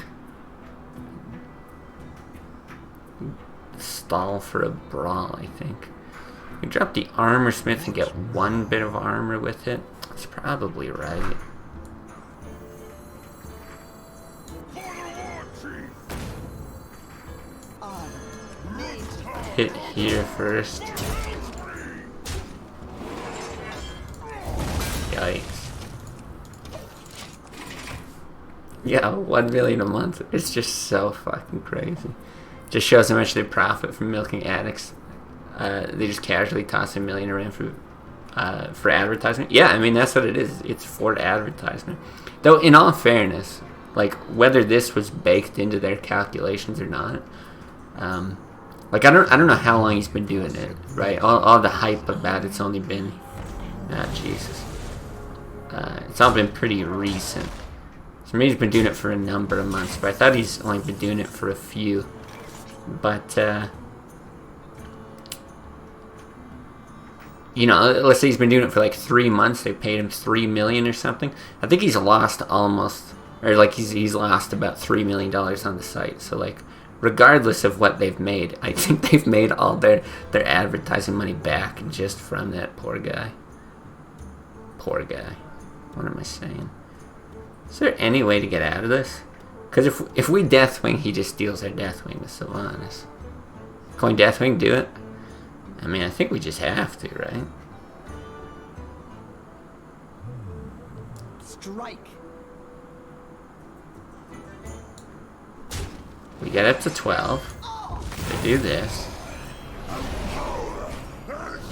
stall for a brawl, I think. We drop the armor smith and get one bit of armor with it. That's probably right. Hit here first. Yikes. Yeah, 1 million a month. It's just so fucking crazy. Just shows how much they profit from milking addicts. They just casually toss $1 million around for advertisement. Yeah, I mean that's what it is. It's for advertisement. Though, in all fairness, like whether this was baked into their calculations or not, like I don't know how long he's been doing it. Right, all the hype about it's only been, Jesus, it's all been pretty recent. So maybe he's been doing it for a number of months, but I thought he's only been doing it for a few. But you know, let's say he's been doing it for like 3 months. They paid him $3 million or something. I think he's lost almost, or like he's lost about $3 million on the site. So like, regardless of what they've made, I think they've made all their advertising money back just from that poor guy. Poor guy. What am I saying? Is there any way to get out of this? Because if we Deathwing, he just steals our Deathwing with Sylvanas. Going Deathwing, do it? I mean, I think we just have to, right? Strike. We get up to 12. We do this.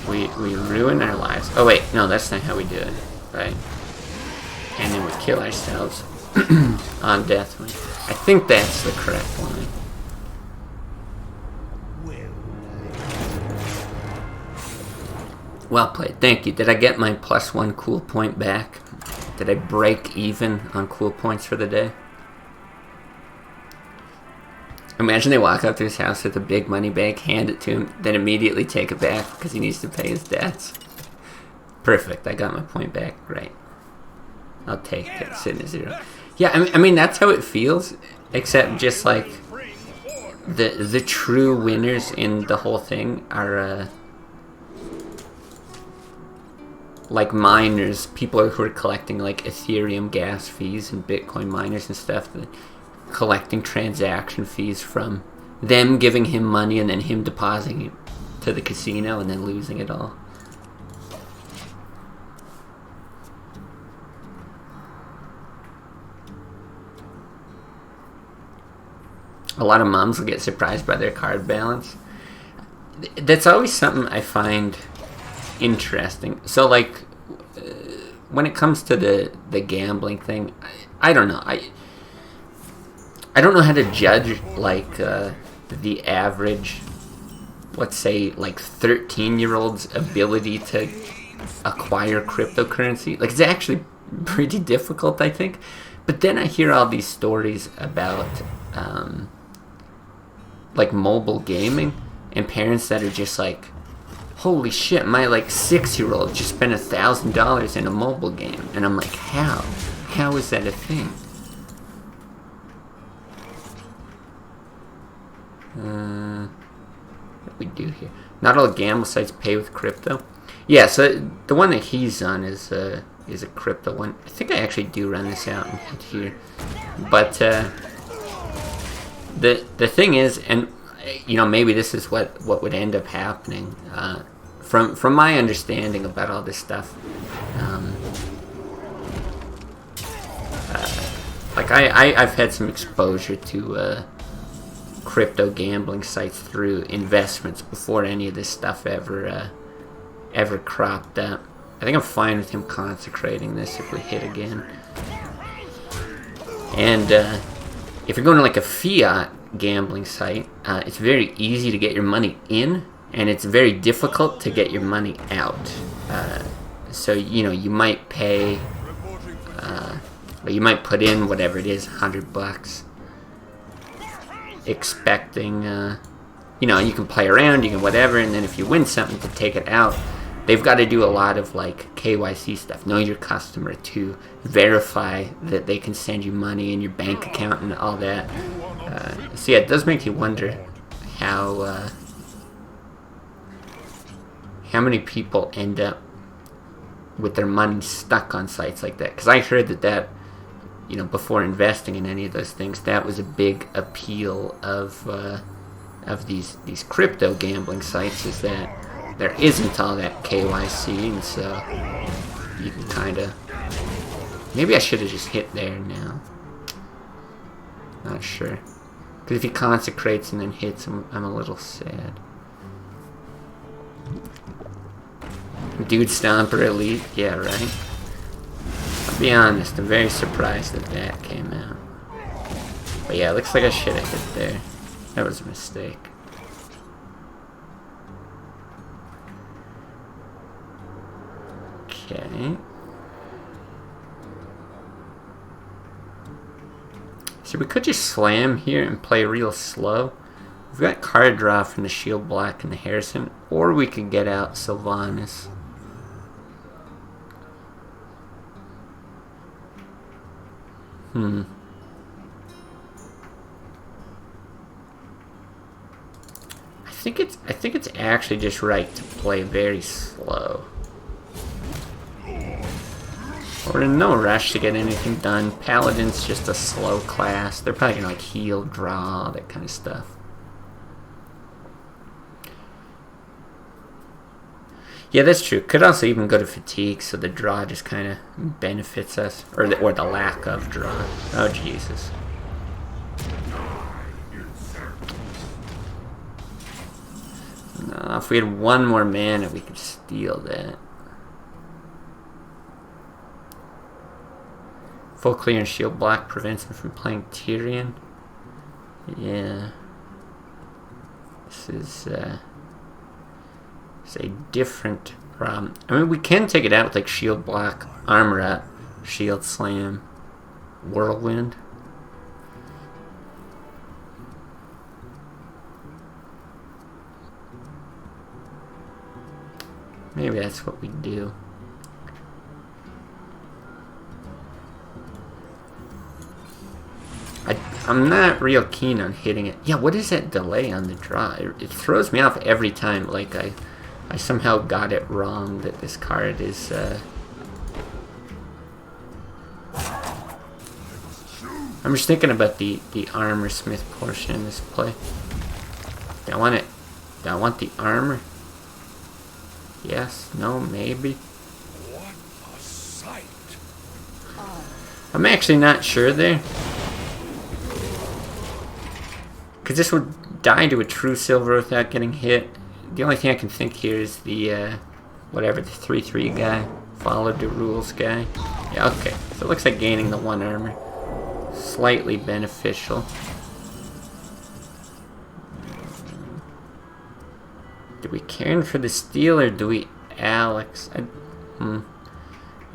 We ruin our lives. Oh wait, no, that's not how we do it, right? And then we kill ourselves on Deathwing. I think that's the correct line. Well played. Thank you. Did I get my +1 cool point back? Did I break even on cool points for the day? Imagine they walk up to his house with a big money bag, hand it to him, then immediately take it back because he needs to pay his debts. Perfect. I got my point back. Right. I'll take it. Sitting at 0. Yeah, I mean that's how it feels, except just like the true winners in the whole thing are like miners, people who are collecting like Ethereum gas fees and Bitcoin miners and stuff, collecting transaction fees from them, giving him money and then him depositing it to the casino and then losing it all. A lot of moms will get surprised by their card balance. That's always something I find interesting. So like when it comes to the gambling thing, I don't know. I don't know how to judge like the average, let's say like 13-year-old's ability to acquire cryptocurrency. Like it's actually pretty difficult, I think. But then I hear all these stories about like mobile gaming and parents that are just like, holy shit, my like 6-year-old just spent $1,000 in a mobile game. And I'm like, how? How is that a thing? What do we do here? Not all gamble sites pay with crypto. Yeah, so the one that he's on is a crypto one. I think I actually do run this out and hit here. But the thing is, and you know, maybe this is what would end up happening. From my understanding about all this stuff, like I've had some exposure to crypto gambling sites through investments before any of this stuff ever cropped up. I think I'm fine with him consecrating this if we hit again. And if you're going to like a fiat, gambling site. It's very easy to get your money in, and it's very difficult to get your money out. So, you know, you might pay, or you might put in whatever it is, $100, expecting, you know, you can play around, you can whatever, and then if you win something to take it out, they've got to do a lot of like KYC stuff, know your customer, to verify that they can send you money in your bank account and all that. So yeah, it does make you wonder how many people end up with their money stuck on sites like that. Because I heard that, you know, before investing in any of those things, that was a big appeal of these crypto gambling sites, is that there isn't all that KYC, and so you can kind of... Maybe I should have just hit there now. Not sure. Because if he consecrates and then hits, I'm a little sad. Dude Stomper Elite? Yeah, right? I'll be honest, I'm very surprised that came out. But yeah, it looks like I should have hit there. That was a mistake. Okay. So we could just slam here and play real slow. We've got card draw from the Shield Black and the Harrison, or we could get out Sylvanas. I think it's actually just right to play very slow. We're in no rush to get anything done. Paladin's just a slow class. They're probably gonna like heal, draw, that kind of stuff. Yeah, that's true. Could also even go to fatigue, so the draw just kind of benefits us, or the lack of draw. Oh Jesus! No, if we had one more mana, we could steal that. Full clear and Shield Black prevents him from playing Tyrion. Yeah. This is it's a different problem. I mean, we can take it out with like Shield Black, Armor Up, Shield Slam, Whirlwind. Maybe that's what we do. I'm not real keen on hitting it. Yeah, what is that delay on the draw? It throws me off every time. Like I somehow got it wrong that this card is I'm just thinking about the armor smith portion in this play. Do I want it? Do I want the armor? Yes, no, maybe. What a sight! I'm actually not sure there. Because this would die to a true silver without getting hit. The only thing I can think here is the, whatever, the 3/3 guy. Followed the rules guy. Yeah, okay. So it looks like gaining the 1 armor. Slightly beneficial. Do we cairn for the steal or do we Alex?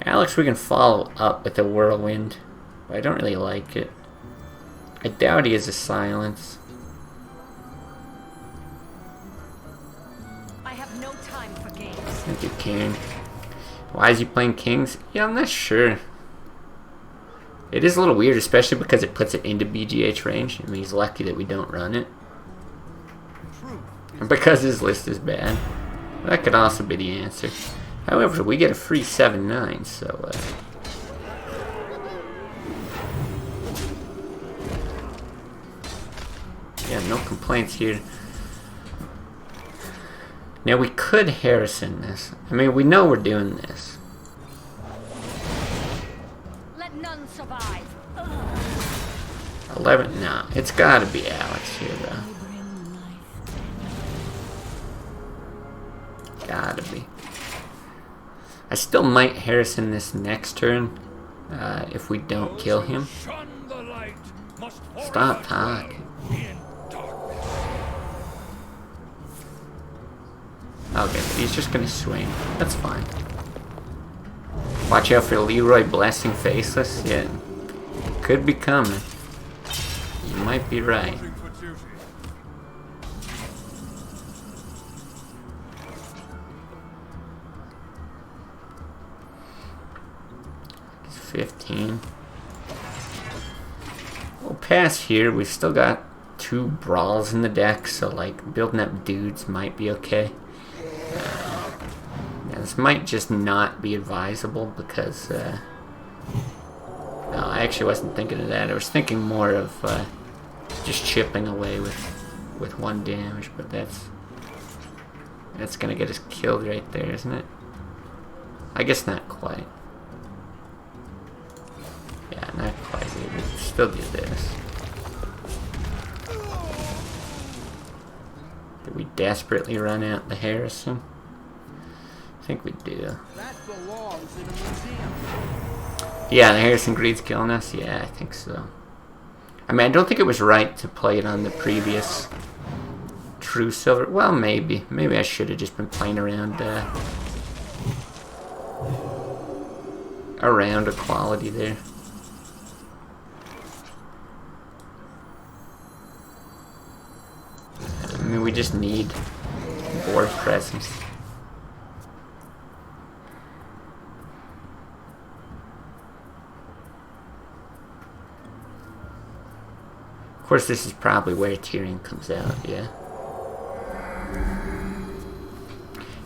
Alex we can follow up with a whirlwind. But I don't really like it. I doubt he has a silence. I think you can. Why is he playing kings? Yeah, I'm not sure. It is a little weird, especially because it puts it into BGH range. I mean, he's lucky that we don't run it. And because his list is bad. That could also be the answer. However, we get a free 7/9, so... yeah, no complaints here. Now we could Harrison this. I mean, we know we're doing this. Let none survive. 11? No, it's gotta be Alex here, though. Gotta be. I still might Harrison this next turn, if we don't kill him. Stop talking. Okay, but he's just gonna swing. That's fine. Watch out for Leroy Blessing Faceless. Yeah. Could be coming. You might be right. It's 15. We'll pass here. We've still got 2 brawls in the deck, so like building up dudes might be okay. Yeah, this might just not be advisable because no, I actually wasn't thinking of that. I was thinking more of just chipping away with 1 damage, but that's gonna get us killed right there, isn't it? I guess not quite. Yeah, not quite. We would still do this. Did we desperately run out the Harrison? I think we do. That belongs in a museum. Yeah, the Harrison Greed's killing us? Yeah, I think so. I mean, I don't think it was right to play it on the previous True Silver. Well, maybe. Maybe I should have just been playing around equality there. I mean, we just need board presence. Of course, this is probably where tiering comes out, yeah.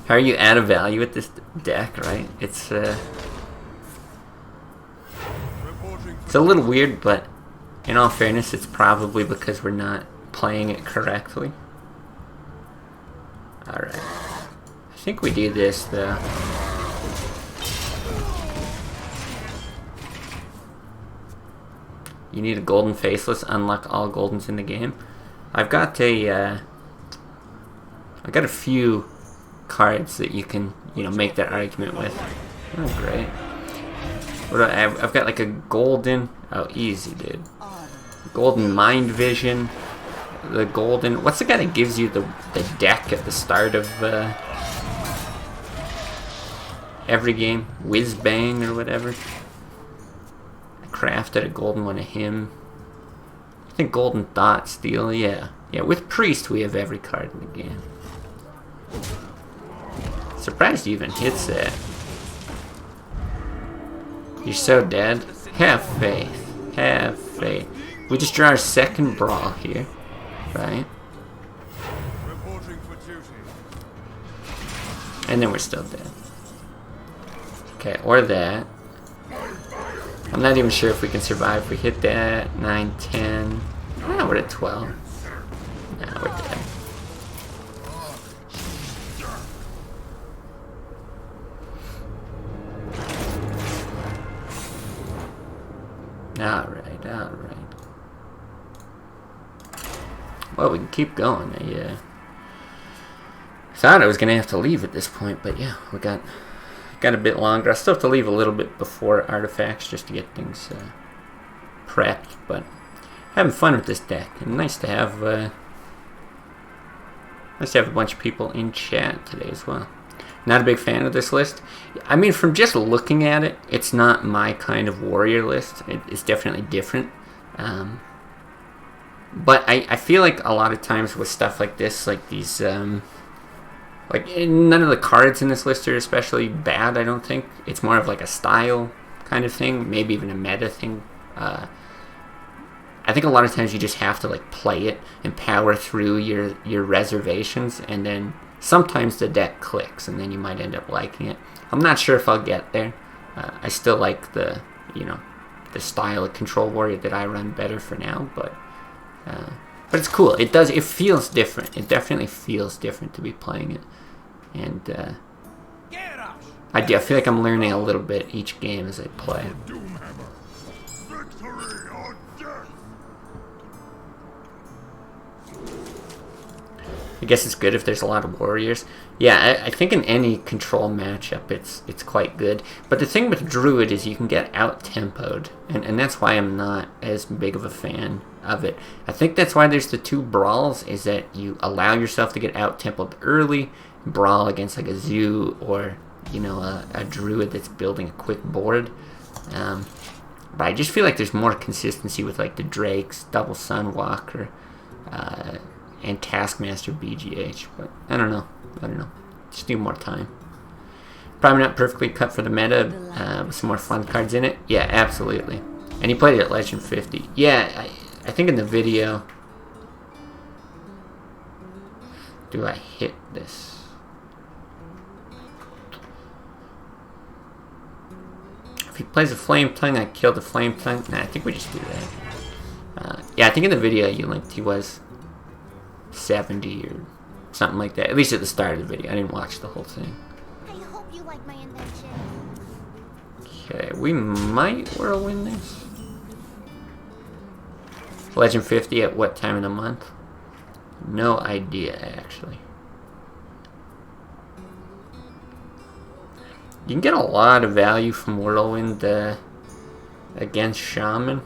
How are you out of value with this deck, right? It's a little weird, but in all fairness, it's probably because we're not playing it correctly. Alright. I think we do this, though. You need a golden faceless, unlock all goldens in the game. I've got a few cards that you can, make that argument with. Oh, great. I've got like a golden, oh, easy, dude. Golden Mind Vision. The golden, what's the guy that gives you the deck at the start of every game? Whiz Bang or whatever. I crafted a golden one of him. I think Golden Thought Steal, yeah. Yeah, with Priest we have every card in the game. Surprised he even hits that. You're so dead. Have faith. Have faith. We just draw our second brawl here. Right? And then we're still dead. Okay, or that. I'm not even sure if we can survive if we hit that. 9, 10. Oh, we're at 12. Nah, we're dead. Alright, alright. Well, we can keep going. I thought I was going to have to leave at this point, but yeah, we got a bit longer. I still have to leave a little bit before artifacts just to get things prepped, but having fun with this deck. And nice to have a bunch of people in chat today as well. Not a big fan of this list. I mean, from just looking at it, it's not my kind of warrior list. It's definitely different. But I feel like a lot of times with stuff like this, like these, like none of the cards in this list are especially bad, I don't think. It's more of like a style kind of thing, maybe even a meta thing. I think a lot of times you just have to like play it and power through your reservations, and then sometimes the deck clicks, and then you might end up liking it. I'm not sure if I'll get there. I still like the style of Control Warrior that I run better for now, but it's cool. It feels different. It definitely feels different to be playing it, and I feel like I'm learning a little bit each game as I play. I guess it's good if there's a lot of warriors. Yeah, I think in any control matchup it's quite good. But the thing with Druid is you can get out-tempoed, and that's why I'm not as big of a fan of it. I think that's why there's the 2 brawls, is that you allow yourself to get out-tempoed early, brawl against like a zoo or, you know, a druid that's building a quick board. But I just feel like there's more consistency with like the Drakes, Double Sunwalker, and Taskmaster BGH. But I don't know. Just need more time. Probably not perfectly cut for the meta, with some more fun cards in it. Yeah, absolutely. And he played it at Legend 50. Yeah, I think in the video... Do I hit this? If he plays a Flame Tongue, I kill the Flame Tongue. Nah, I think we just do that. Yeah, I think in the video you linked he was 70 or something like that. At least at the start of the video. I didn't watch the whole thing. I hope you like my invention. Okay, we might whirlwind this. Legend 50 at what time of the month? No idea, actually. You can get a lot of value from Whirlwind against Shaman.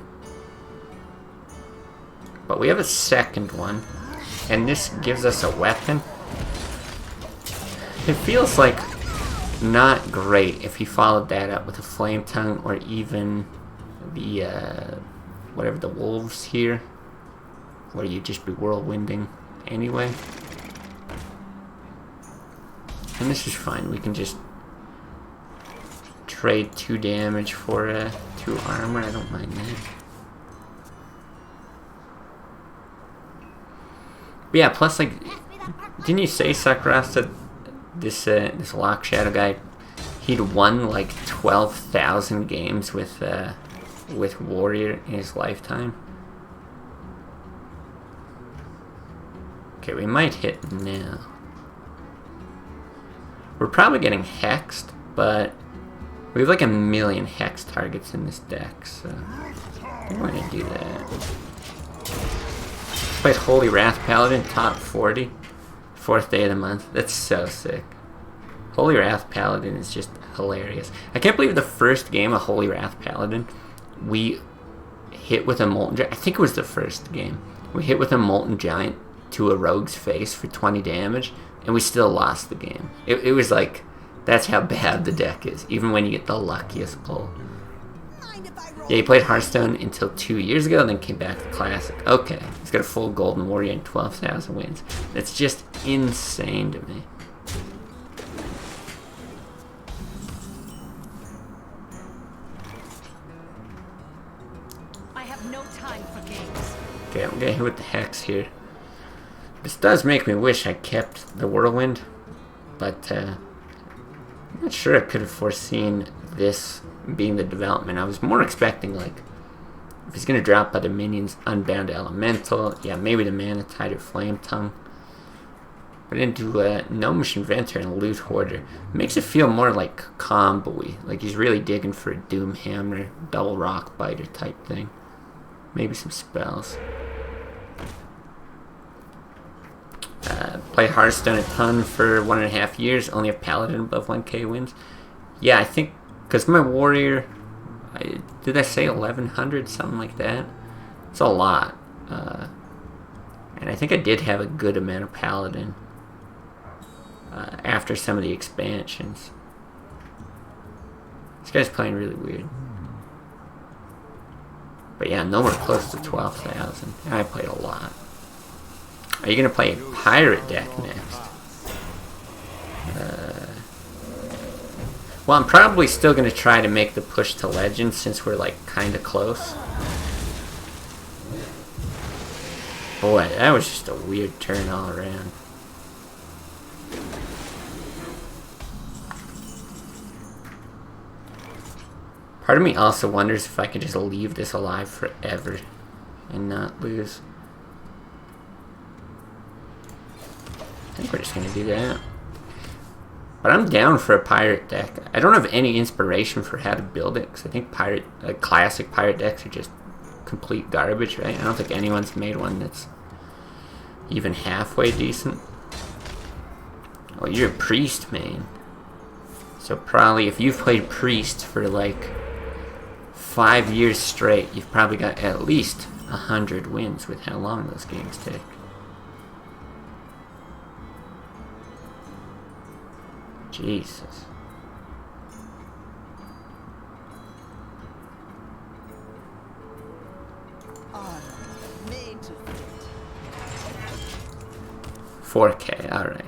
But we have a second one. And this gives us a weapon. It feels like not great if he followed that up with a Flame Tongue or even the, whatever the wolves here. Where you just be whirlwinding anyway. And this is fine. We can just trade 2 damage for 2 armor. I don't mind that. But yeah, plus like, didn't you say, Sakurasta, this LOKShadow guy, he'd won like 12,000 games with Warrior in his lifetime? Okay, we might hit now. We're probably getting hexed, but we have like 1,000,000 hex targets in this deck, so I'm going to do that. Played Holy Wrath Paladin, top 40, 4th day of the month. That's so sick. Holy Wrath Paladin is just hilarious. I can't believe the first game of Holy Wrath Paladin, we hit with a Molten Giant. I think it was the first game. We hit with a Molten Giant to a rogue's face for 20 damage, and we still lost the game. It was like, that's how bad the deck is, even when you get the luckiest pull. Yeah, he played Hearthstone until 2 years ago, then came back to Classic. Okay, he's got a full Golden Warrior and 12,000 wins. That's just insane to me. I have no time for games. Okay, I'm getting hit with the Hex here. This does make me wish I kept the Whirlwind, but I'm not sure I could have foreseen this being the development. I was more expecting, like, if he's going to drop other minions, Unbound Elemental, yeah, maybe the Mana Tide or Flame Tongue. But into Gnomish Inventor and Loot Hoarder. Makes it feel more like combo-y, like he's really digging for a Doom Hammer, Double Rock Biter type thing. Maybe some spells. Play Hearthstone a ton for 1.5 years. Only a Paladin above 1k wins. Yeah, I think because my Warrior, did I say 1100, something like that? It's a lot. And I think I did have a good amount of Paladin after some of the expansions. This guy's playing really weird. But yeah, nowhere close to 12,000. And I played a lot. Are you going to play a pirate deck next? Well, I'm probably still going to try to make the push to Legends since we're like kind of close. Boy, that was just a weird turn all around. Part of me also wonders if I could just leave this alive forever and not lose. I think we're just going to do that. But I'm down for a pirate deck. I don't have any inspiration for how to build it, because I think classic pirate decks are just complete garbage, right? I don't think anyone's made one that's even halfway decent. Oh, you're a priest main. So probably if you've played priest for like 5 years straight, you've probably got at least 100 wins with how long those games take. Jesus. Made to fit. 4K. Alright.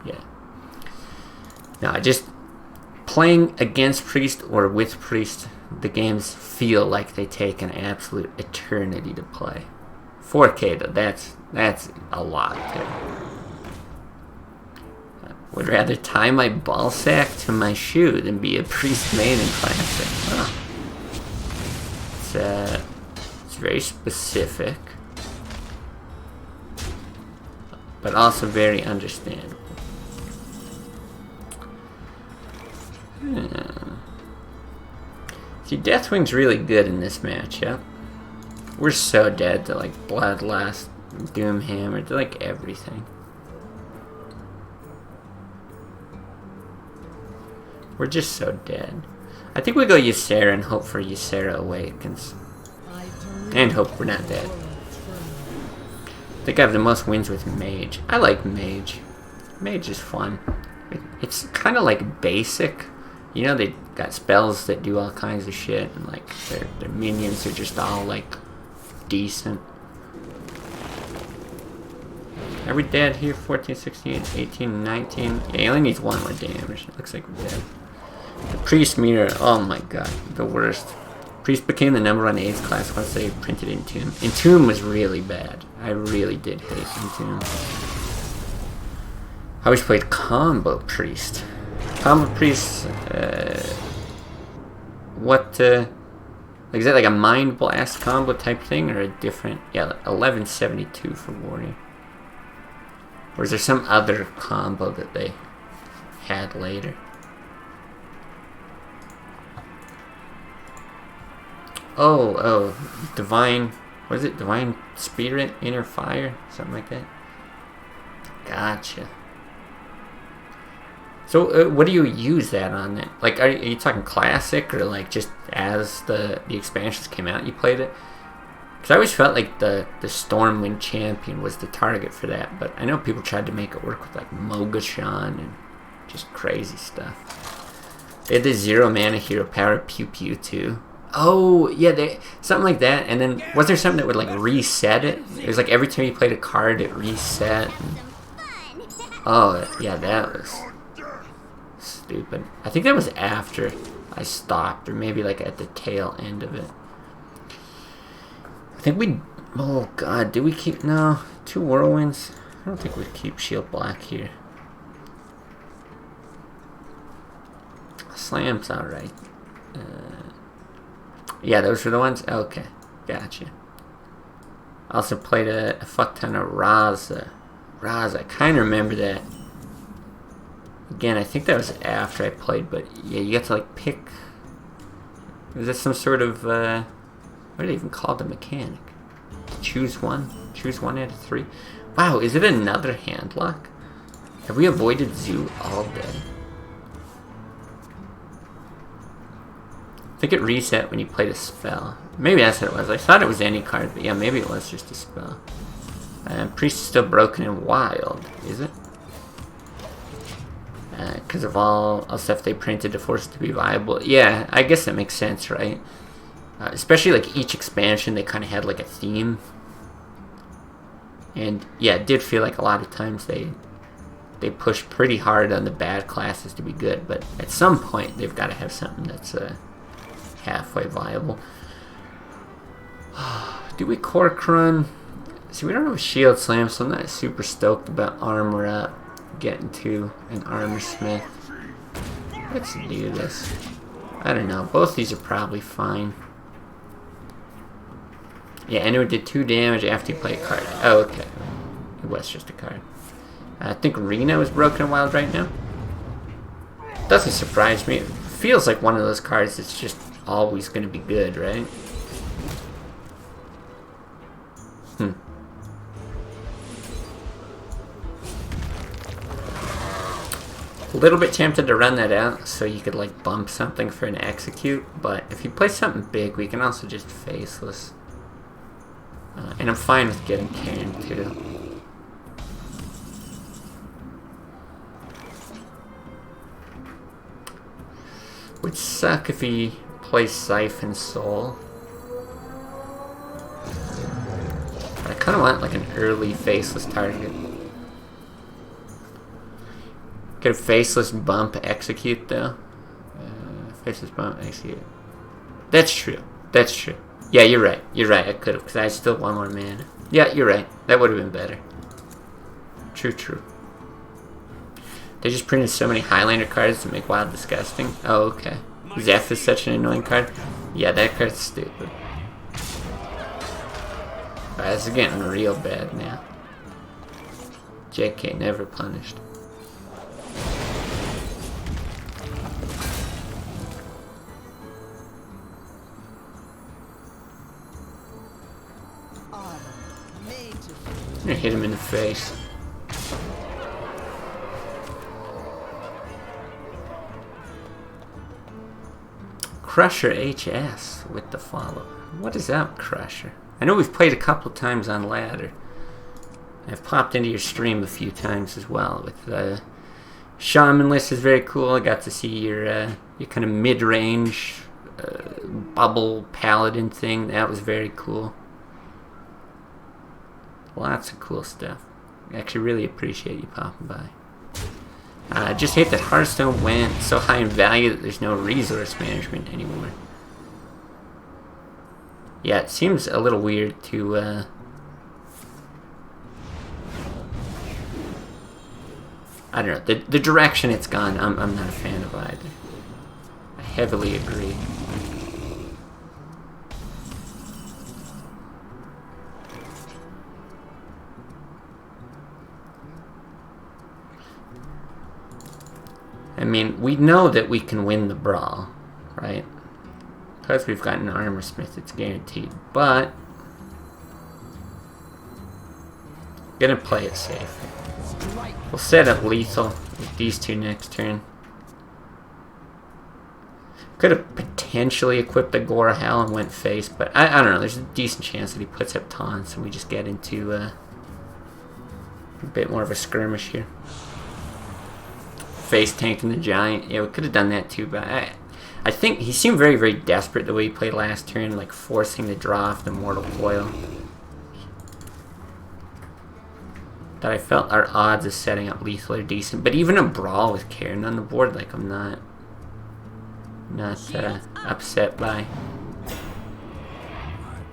Yeah. No, I just... Playing against Priest or with Priest, the games feel like they take an absolute eternity to play. 4K, though, that's a lot, too. Would rather tie my ball sack to my shoe than be a Priest main in Classic. Huh. It's very specific, but also very understandable. See, Deathwing's really good in this matchup. We're so dead to like Bloodlust, Doomhammer, to like everything. We're just so dead. I think we go Ysera and hope for Ysera Awakens. And hope we're not dead. I think I have the most wins with Mage. I like Mage. Mage is fun. It's kind of like basic. You know, they got spells that do all kinds of shit, and like their minions are just all like decent. Are we dead here? 14, 16, 18, 19. Yeah, he only needs 1 more damage. It looks like we're dead. The Priest Mirror, oh my god, the worst. Priest became the #1 AIDS class once they printed Entomb. Entomb was really bad. I really did hate Entomb. I always played Combo Priest. Combo Priest, what, is that like a Mind Blast combo type thing, or a different, yeah, 1172 for Warrior. Or is there some other combo that they had later? Oh, Divine, what is it? Divine Spirit, Inner Fire? Something like that? Gotcha. So, what do you use that on then? Like, are you talking classic, or like just as the expansions came out, you played it? Because I always felt like the Stormwind Champion was the target for that, but I know people tried to make it work with like Mogashan and just crazy stuff. They had the 0 mana hero power Pew Pew too. Oh, yeah, something like that. And then, was there something that would like reset it? It was like every time you played a card, it reset. And, oh, yeah, that was stupid. I think that was after I stopped, or maybe like at the tail end of it. I think we... Oh, God, did we keep... No, 2 Whirlwinds? I don't think we'd keep Shield Black here. Slam's alright. Yeah, those were the ones? Okay, gotcha. Also played a fuck ton of Raza. I kind of remember that. Again, I think that was after I played, but yeah, you got to like pick... Was that some sort of... what do they even call the mechanic? Choose one? Choose 1 out of 3? Wow, is it another hand lock? Have we avoided Zoo all day? I think it reset when you played a spell. Maybe that's what it was. I thought it was any card, but yeah, maybe it was just a spell. Priest is still broken and wild, is it? Because of all stuff they printed to force it to be viable. Yeah, I guess that makes sense, right? Especially like each expansion, they kind of had like a theme. And yeah, it did feel like a lot of times they pushed pretty hard on the bad classes to be good, but at some point they've got to have something that's halfway viable. Do we Cork Run? See, we don't have a Shield Slam, so I'm not super stoked about Armor Up, getting to an Armor Smith. Let's do this. I don't know, both these are probably fine. Yeah, and it did 2 damage after you play a card. Oh, okay. It was just a card. I think Reno is broken and wild right now. Doesn't surprise me. It feels like one of those cards that's just always going to be good, right? A little bit tempted to run that out so you could like bump something for an execute, but if you play something big, we can also just faceless. And I'm fine with getting Cairn too. Would suck if he plays Siphon Soul. But I kind of want like an early Faceless target. Could a Faceless bump execute though? Faceless bump execute. That's true. That's true. Yeah, you're right. You're right. I could have, because I still want more mana. Yeah, you're right. That would have been better. True, true. They just printed so many Highlander cards to make WoW disgusting. Oh, okay. Zeph is such an annoying card. Yeah, that card's stupid. Alright, this is getting real bad now. JK never punished. I'm gonna hit him in the face. Crusher HS with the follow. What is up, Crusher? I know we've played a couple times on ladder. I've popped into your stream a few times as well. With Shaman list is very cool. I got to see your kind of mid-range bubble paladin thing. That was very cool. Lots of cool stuff. I actually really appreciate you popping by. Just hate that Hearthstone went so high in value that there's no resource management anymore. Yeah, it seems a little weird to I don't know, the direction it's gone, I'm not a fan of either. I heavily agree. I mean, we know that we can win the brawl, right? Because we've got an armor smith, it's guaranteed. But gonna play it safe. We'll set up lethal with these two next turn. Could have potentially equipped the Gore Hell and went face, but I don't know. There's a decent chance that he puts up taunts and we just get into a bit more of a skirmish here. Face tanking the giant. Yeah, we could have done that too, but I think he seemed very, very desperate the way he played last turn, like forcing the draw off the Mortal Coil. That I felt our odds of setting up lethal are decent, but even a brawl with Karen on the board, like I'm not upset by.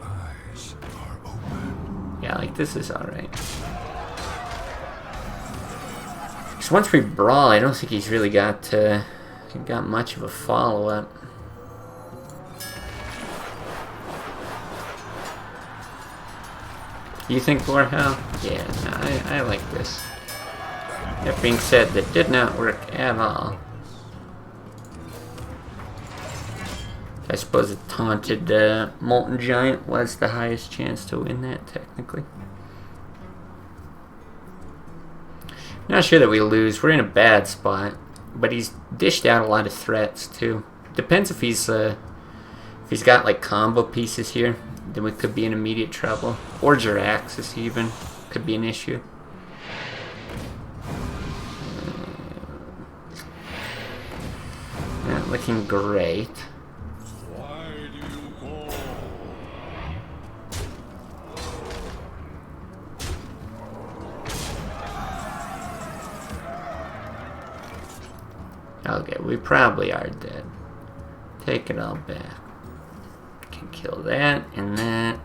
My eyes are open. Yeah, like this is alright. Because once we brawl, I don't think he's really got much of a follow-up. You think Warhell? Yeah, no, I like this. That being said, that did not work at all. I suppose a taunted Molten Giant was the highest chance to win that, technically. Not sure that we lose. We're in a bad spot, but he's dished out a lot of threats too. Depends if he's got like combo pieces here, then we could be in immediate trouble. Or Jiraxis even could be an issue. Not looking great. Why do you call? Okay, we probably are dead. Take it all back. Can kill that and that.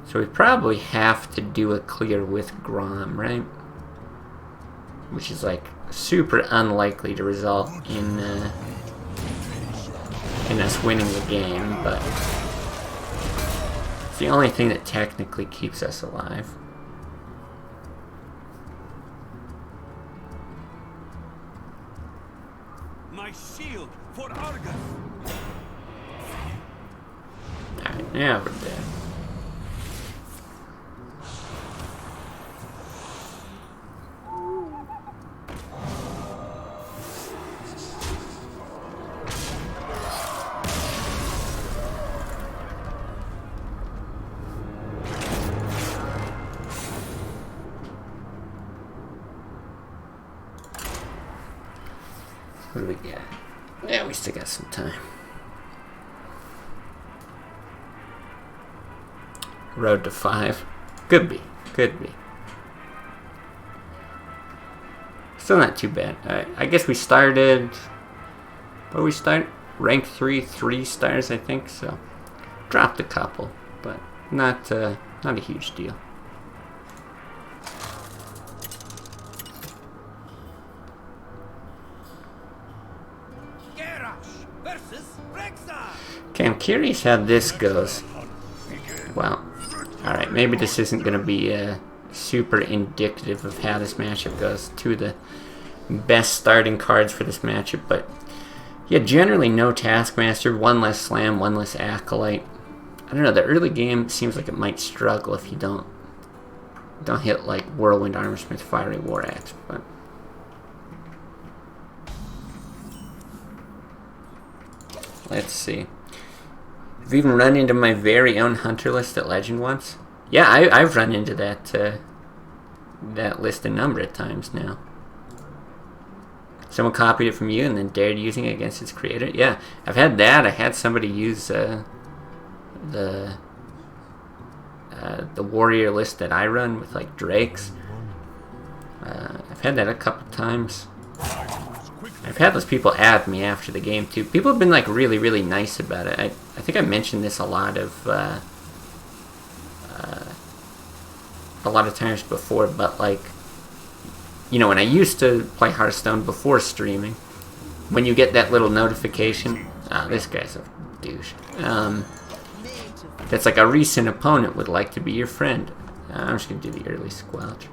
So we probably have to do a clear with Grom, right? Which is like super unlikely to result in us winning the game, but it's the only thing that technically keeps us alive. My shield for Argus. Alright, now we're dead. What do we get? Yeah, we still got some time. Road to 5. Could be. Could be. Still not too bad. I guess we started... Where we start? Rank 3, 3 stars, I think. So, dropped a couple, but not a huge deal. Okay, I'm curious how this goes. Well, alright, maybe this isn't going to be super indicative of how this matchup goes. Two of the best starting cards for this matchup, but yeah, generally no Taskmaster, one less Slam, one less Acolyte. I don't know, the early game seems like it might struggle if you don't hit like Whirlwind Armorsmith, Fiery War Axe, but... Let's see. I've even run into my very own Hunter list at Legend once. Yeah, I've run into that that list a number of times now. Someone copied it from you and then dared using it against its creator. Yeah, I've had that. I had somebody use the warrior list that I run with like Drakes. I've had that a couple times. I've had those people add me after the game too. People have been like really, really nice about it. I think I mentioned this a lot of times before, but like, you know, when I used to play Hearthstone before streaming, when you get that little notification, this guy's a douche. That's like a recent opponent would like to be your friend. I'm just gonna do the early squelch.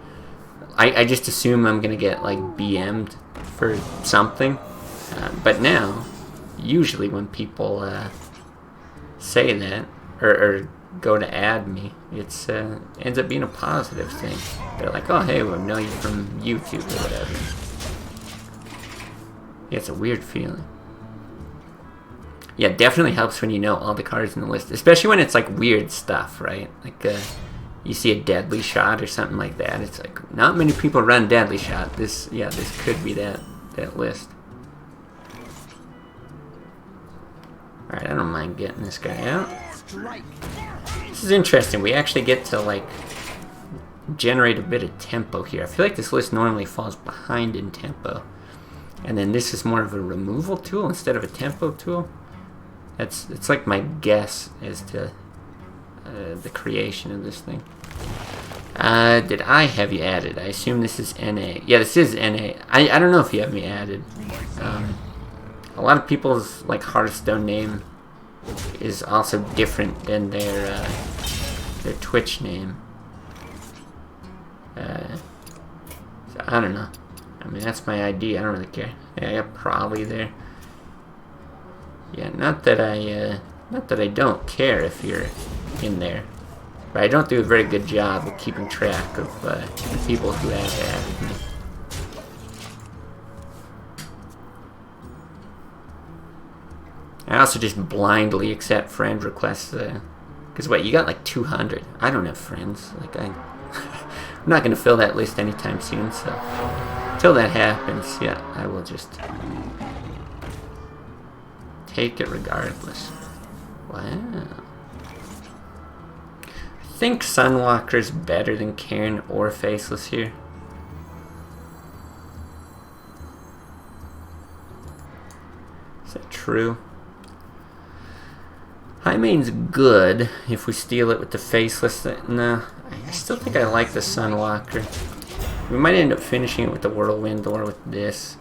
I just assume I'm gonna get like BM'd for something, but now usually when people say that or go to add me, it's ends up being a positive thing. They're like, oh hey, we know you from YouTube or whatever. Yeah, it's a weird feeling. Yeah, it definitely helps when you know all the cards in the list, especially when it's like weird stuff, right? Like you see a Deadly Shot or something like that. It's like, not many people run Deadly Shot. This could be that list. Alright, I don't mind getting this guy out. This is interesting. We actually get to, like, generate a bit of tempo here. I feel like this list normally falls behind in tempo. And then this is more of a removal tool instead of a tempo tool. It's like my guess as to the creation of this thing. Did I have you added? I assume this is NA. Yeah, this is NA. I don't know if you have me added. A lot of people's like Hearthstone name is also different than their Twitch name. So I don't know. I mean, that's my ID. I don't really care. Yeah, I got probably there. Yeah, not that I don't care if you're in there, but I don't do a very good job of keeping track of the people who have added me. I also just blindly accept friend requests, because what, you got like 200. I don't have friends. Like I'm not gonna fill that list anytime soon. So until that happens, yeah, I will just take it regardless. Wow. I think Sunwalker's better than Cairn or Faceless here. Is that true? High Main's good if we steal it with the Faceless. No, I still think I like the Sunwalker. We might end up finishing it with the Whirlwind or with this.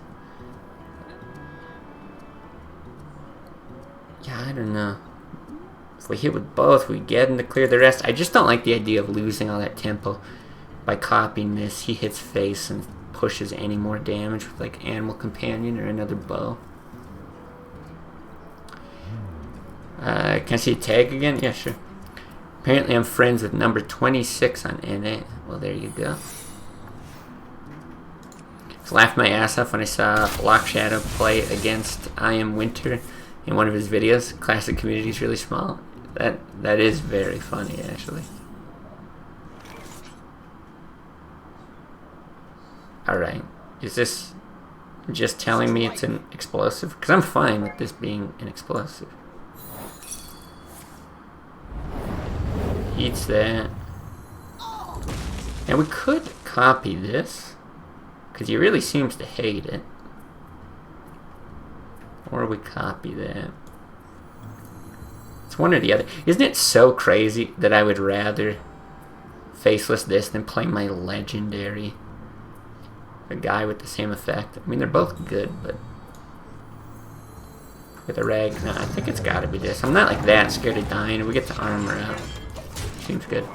Yeah, I don't know. If we hit with both, we get him to clear the rest. I just don't like the idea of losing all that tempo by copying this. He hits face and pushes any more damage with like Animal Companion or another bow. Can I see a tag again? Yeah, sure. Apparently I'm friends with number 26 on NA. Well, there you go. Just laughed my ass off when I saw LOKShadow play against I Am Winter in one of his videos. Classic community is really small. That is very funny, actually. Alright. Is this just telling me it's an explosive? Because I'm fine with this being an explosive. Eats that. And we could copy this, because he really seems to hate it. Or we copy that. It's one or the other. Isn't it so crazy that I would rather faceless this than play my legendary? A guy with the same effect. I mean, they're both good, but with a rag, no, I think it's got to be this. I'm not like that scared of dying. We get the armor out. Seems good.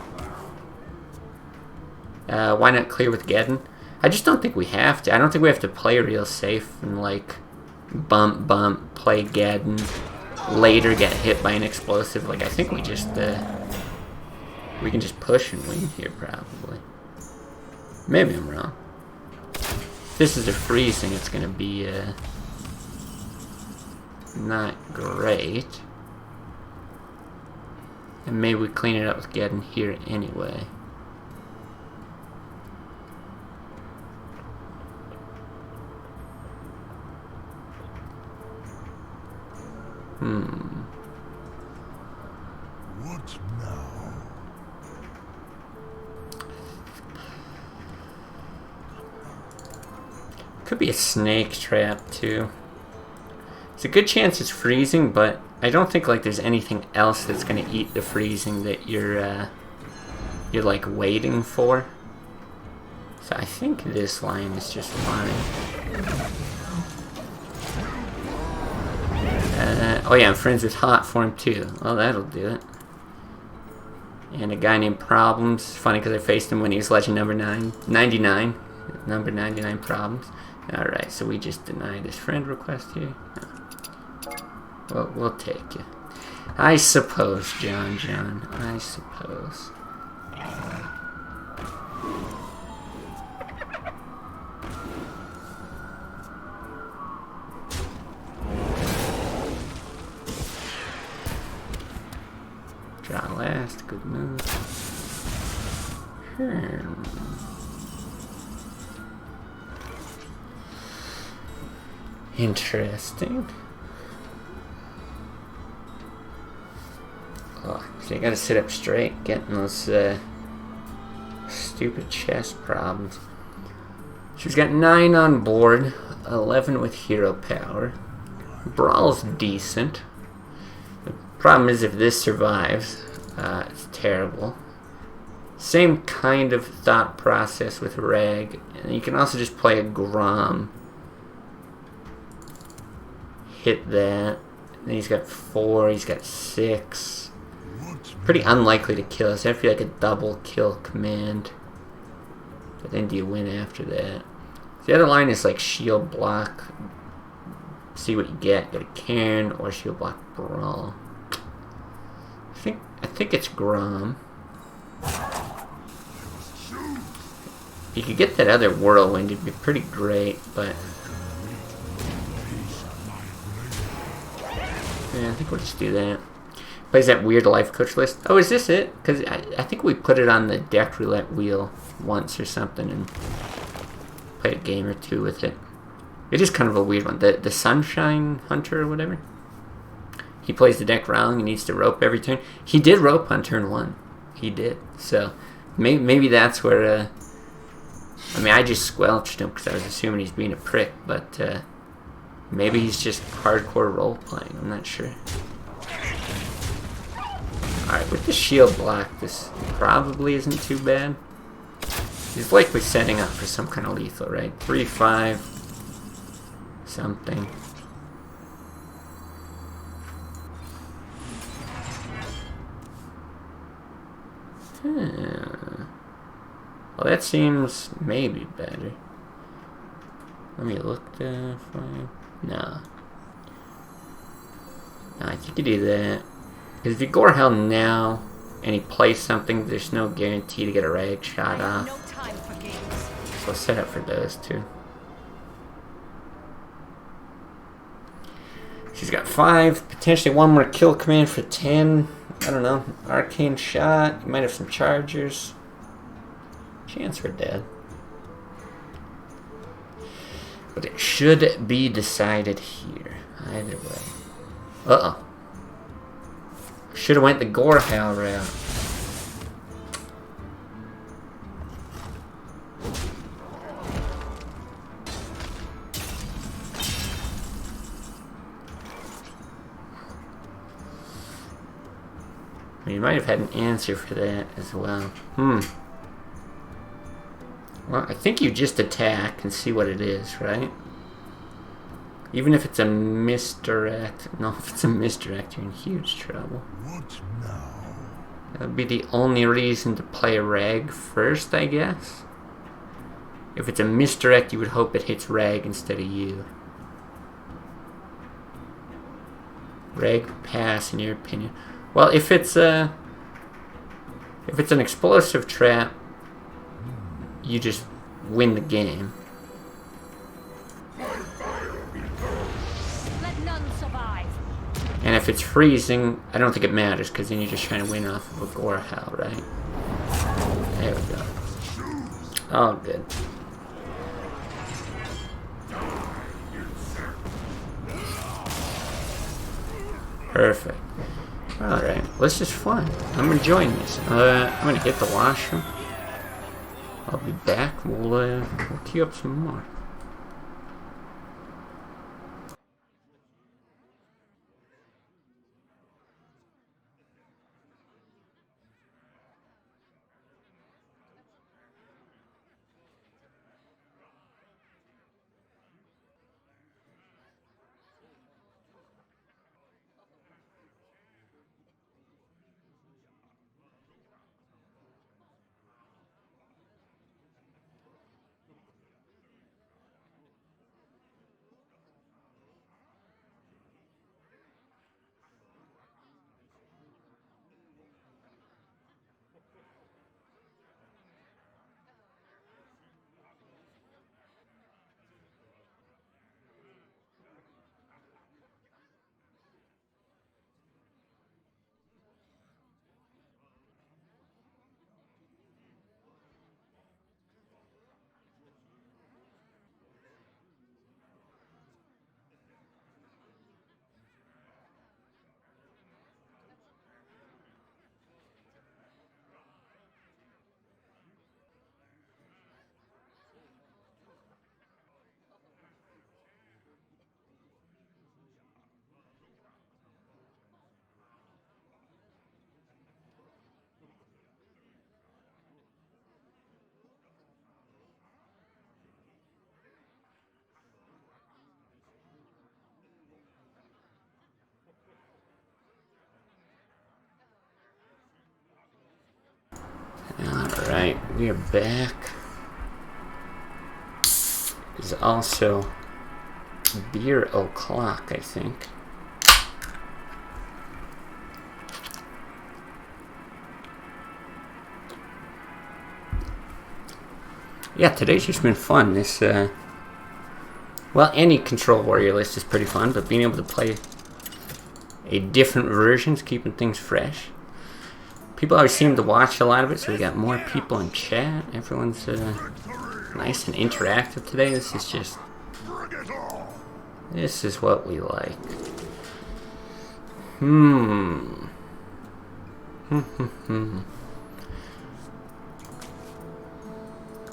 Why not clear with Geddon? I just don't think we have to. I don't think we have to play real safe and like bump, play Geddon, later get hit by an explosive. Like I think we just we can just push and win here probably. Maybe I'm wrong. If this is a freezing, it's gonna be not great. And maybe we clean it up with Geddon here anyway. What now? Could be a snake trap too. It's a good chance it's freezing, but I don't think like there's anything else that's gonna eat the freezing that you're like waiting for. So I think this line is just fine. Oh yeah, I'm friends with Hot Form too. Well, that'll do it. And a guy named Problems. Funny because I faced him when he was legend number 99. Number 99 Problems. Alright, so we just denied his friend request here. Well, we'll take you. I suppose, John. I suppose. Draw last, good move. Interesting. Oh, so you gotta sit up straight, getting those stupid chest problems. She's got 9 on board, 11 with hero power. Brawl's decent. The problem is if this survives, it's terrible. Same kind of thought process with Rag. And you can also just play a Grom. Hit that. And then he's got 4, he's got 6. Pretty unlikely to kill us. I feel like a double kill command. But then do you win after that? The other line is like shield block. See what you get. Get a Cairn or shield block Brawl. I think it's Grom. You could get that other Whirlwind, it'd be pretty great, but yeah, I think we'll just do that. Plays that weird life coach list. Oh, is this it? Because I think we put it on the deck roulette wheel once or something and played a game or two with it. It is kind of a weird one. The Sunshine Hunter or whatever. He plays the deck wrong. He needs to rope every turn. He did rope on turn 1. He did. So maybe that's where. I mean, I just squelched him because I was assuming he's being a prick, but maybe he's just hardcore role playing. I'm not sure. Alright, with the shield block, this probably isn't too bad. He's likely setting up for some kind of lethal, right? 3-5 something. Well, that seems maybe better. Let me look there for you. No. No, I think you do that. Because if you gore hell now and he plays something, there's no guarantee to get a rag shot off. No time for games. So set up for those two. She's got 5, potentially one more kill command for 10. I don't know. Arcane shot. You might have some chargers. Chance we're dead. But it should be decided here. Either way. Uh-oh. Should have went the Gorehowl route. You might have had an answer for that as well. Well, I think you just attack and see what it is, right? Even if it's a misdirect. No, if it's a misdirect, you're in huge trouble. What now? That would be the only reason to play a rag first, I guess. If it's a misdirect, you would hope it hits rag instead of you. Rag pass, in your opinion. Well, if it's an explosive trap, you just win the game. Let none survive. And if it's freezing, I don't think it matters, because then you're just trying to win off of a Gorehowl, right? There we go. Oh, good. Perfect. Alright, well, this is fun. I'm enjoying this. I'm gonna hit the washroom. I'll be back. We'll queue up some more. Alright, we are back. It's also beer o'clock, I think. Yeah, today's just been fun. This, well, any Control Warrior list is pretty fun, but being able to play a different version's keeping things fresh. People always seem to watch a lot of it, so we got more people in chat. Everyone's nice and interactive today. This is just... This is what we like.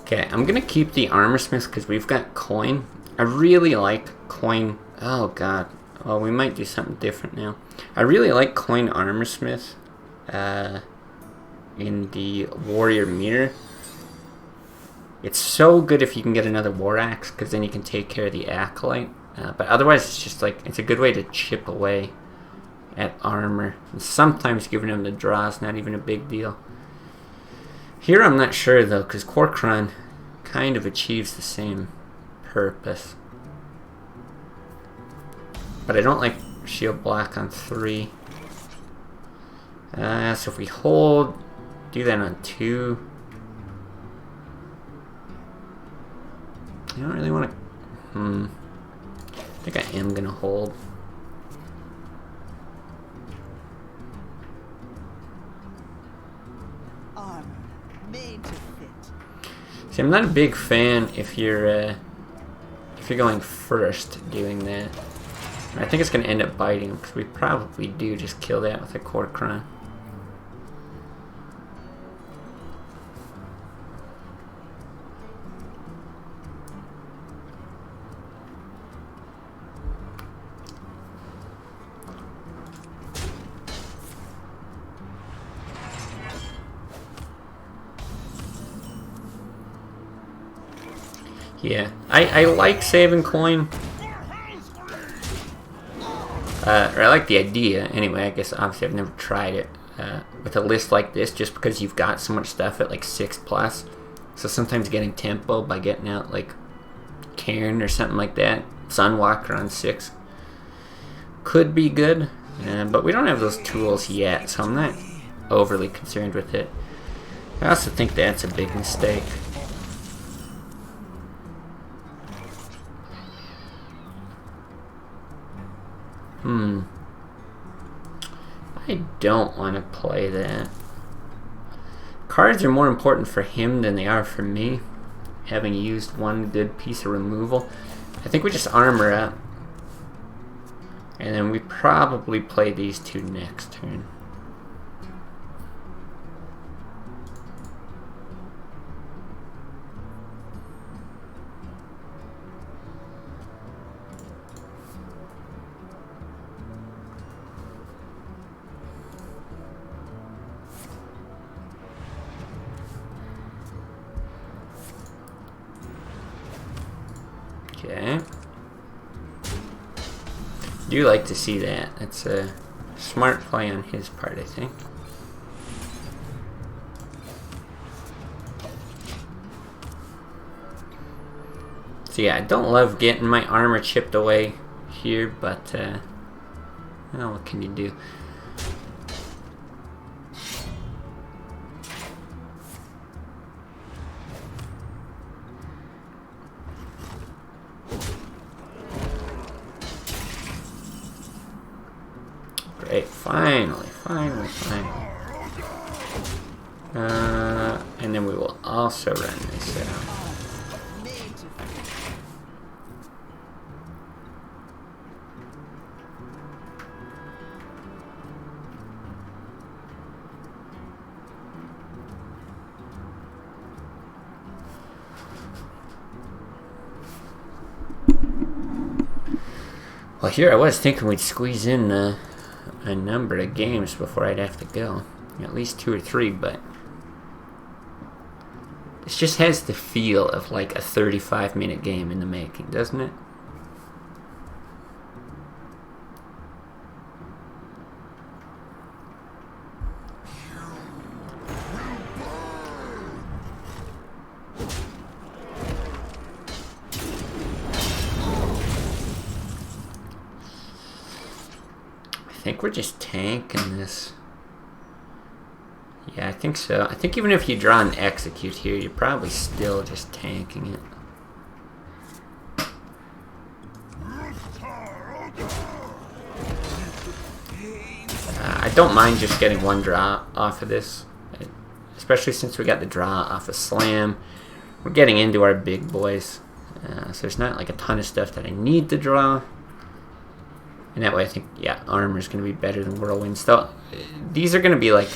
Okay, I'm gonna keep the Armor Smith because we've got coin. I really like coin. Oh god. Well, we might do something different now. I really like coin Armor Smith in the Warrior Mirror. It's so good if you can get another War Axe, because then you can take care of the Acolyte. But otherwise, it's just like, it's a good way to chip away at armor. And sometimes giving him the draw is not even a big deal. Here I'm not sure though, because Corcoran kind of achieves the same purpose. But I don't like shield block on 3. So if we hold, do that on 2. I don't really want to... I think I am going to hold. Armor made to fit. See, I'm not a big fan if if you're going first doing that. And I think it's going to end up biting him, because we probably do just kill that with a core crown. Yeah, I like saving coin. Or I like the idea, anyway. I guess obviously I've never tried it with a list like this, just because you've got so much stuff at like 6+. So sometimes getting tempo by getting out like Cairn or something like that, Sunwalker on 6, could be good. But we don't have those tools yet, so I'm not overly concerned with it. I also think that's a big mistake. I don't want to play that. Cards are more important for him than they are for me, having used one good piece of removal. I think we just armor up, and then we probably play these two next turn. Okay. Do like to see that. That's a smart play on his part, I think. So yeah, I don't love getting my armor chipped away here, but well, what can you do? Great, finally. And then we will also run this out. Well, here I was thinking we'd squeeze in a number of games before I'd have to go. At least 2 or 3, but this just has the feel of like a 35-minute game in the making, doesn't it? I think we're just tanking this. Yeah, I think so. I think even if you draw an execute here, you're probably still just tanking it. I don't mind just getting one draw off of this, especially since we got the draw off of Slam. We're getting into our big boys, so there's not like a ton of stuff that I need to draw. And that way I think, yeah, armor is going to be better than Whirlwind. So these are going to be like,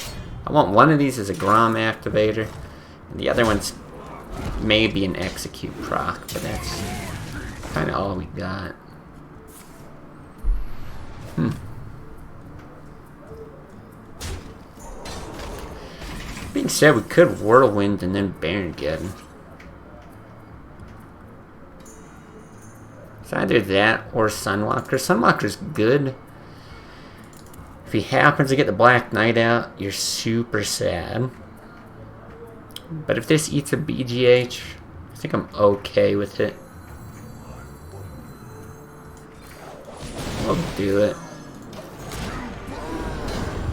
I want one of these as a Grom activator, and the other one's maybe an execute proc, but that's kind of all we got. Being said, we could Whirlwind and then Barongeddon. It's either that or Sunwalker. Sunwalker's good. If he happens to get the Black Knight out, you're super sad. But if this eats a BGH, I think I'm okay with it. We'll do it.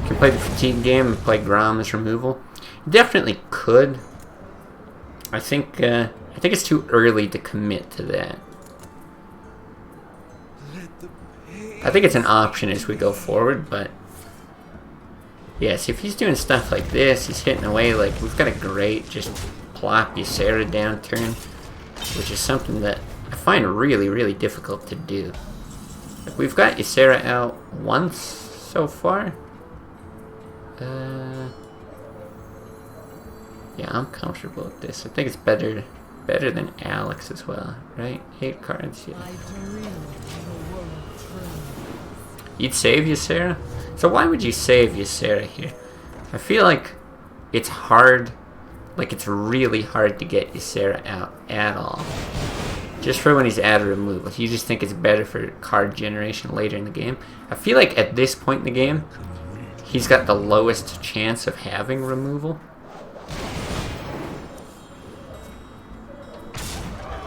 Can play the fatigue game and play Grom as removal. Definitely could. I think it's too early to commit to that. I think it's an option as we go forward, but yes, if he's doing stuff like this, he's hitting away, like we've got a great just plop Ysera down turn, which is something that I find really, really difficult to do. Like, we've got Ysera out once so far. Yeah, I'm comfortable with this. I think it's better than Alex as well, right? 8 cards, yeah. You'd save Ysera? So why would you save Ysera here? I feel like it's hard, like it's really hard to get Ysera out at all. Just for when he's out of removal. You just think it's better for card generation later in the game. I feel like at this point in the game, he's got the lowest chance of having removal.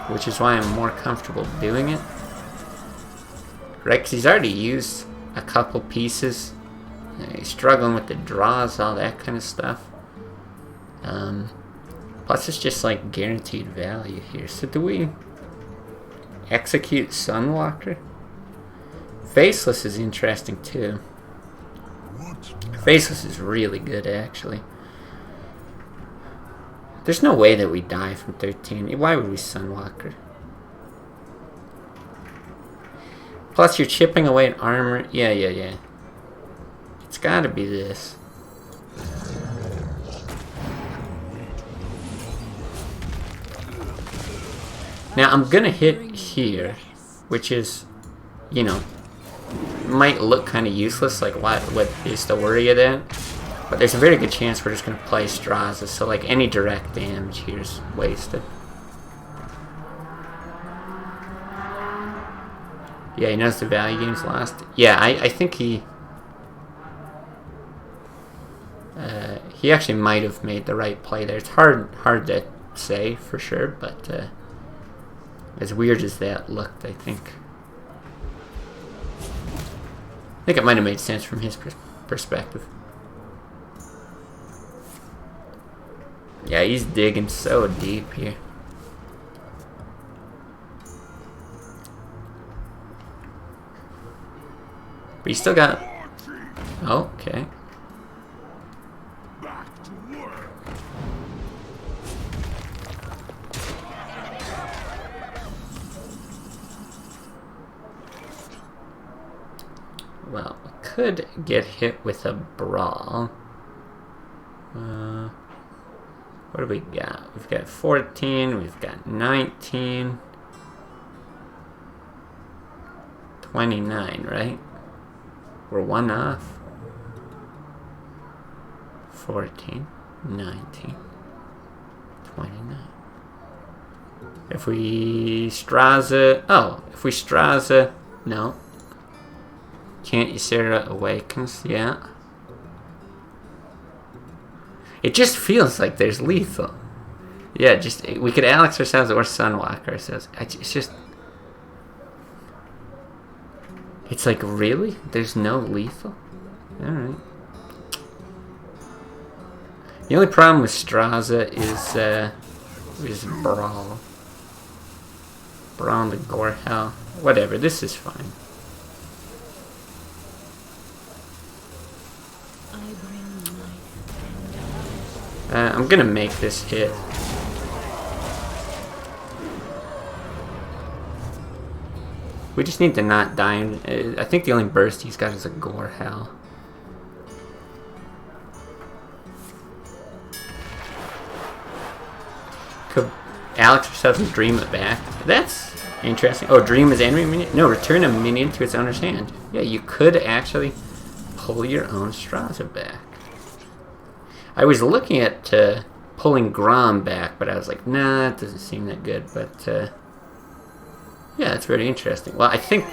Which is why I'm more comfortable doing it. Right, because he's already used a couple pieces. He's struggling with the draws, all that kind of stuff. Plus it's just like guaranteed value here. So do we execute Sunwalker? Faceless is interesting too. Faceless is really good actually. There's no way that we die from 13. Why would we Sunwalker? Plus you're chipping away at armor. Yeah. It's gotta be this. Now I'm gonna hit here, which is, you know, might look kind of useless, like what is the worry of that? But there's a very good chance we're just gonna play Straza, so like any direct damage here is wasted. Yeah, he knows the value game's lost. Yeah, I think he actually might have made the right play there. It's hard to say for sure, but as weird as that looked, I think it might have made sense from his perspective. Yeah, he's digging so deep here. But he's still got... Oh, okay. Well, we could get hit with a brawl. What do we got? We've got 14, we've got 19, 29, right? We're one off. 14, 19, 29. If we Straza... Oh, if we Straza... No. Can't Ysera Awakens? Yeah. It just feels like there's lethal. Yeah, just... We could Alex ourselves or Sunwalk ourselves. It's just... It's like, really? There's no lethal? Alright. The only problem with Straza is Brawl. Brawl the Gorehell. Whatever, this is fine. I'm gonna make this hit. We just need to not die. I think the only burst he's got is a Gorehell. Could Alex herself and dream it back? That's interesting. Oh, dream his enemy minion? No, return a minion to its owner's hand. Yeah, you could actually pull your own Straza back. I was looking at pulling Grom back, but I was like, nah, it doesn't seem that good. But yeah, it's very interesting. Well, I think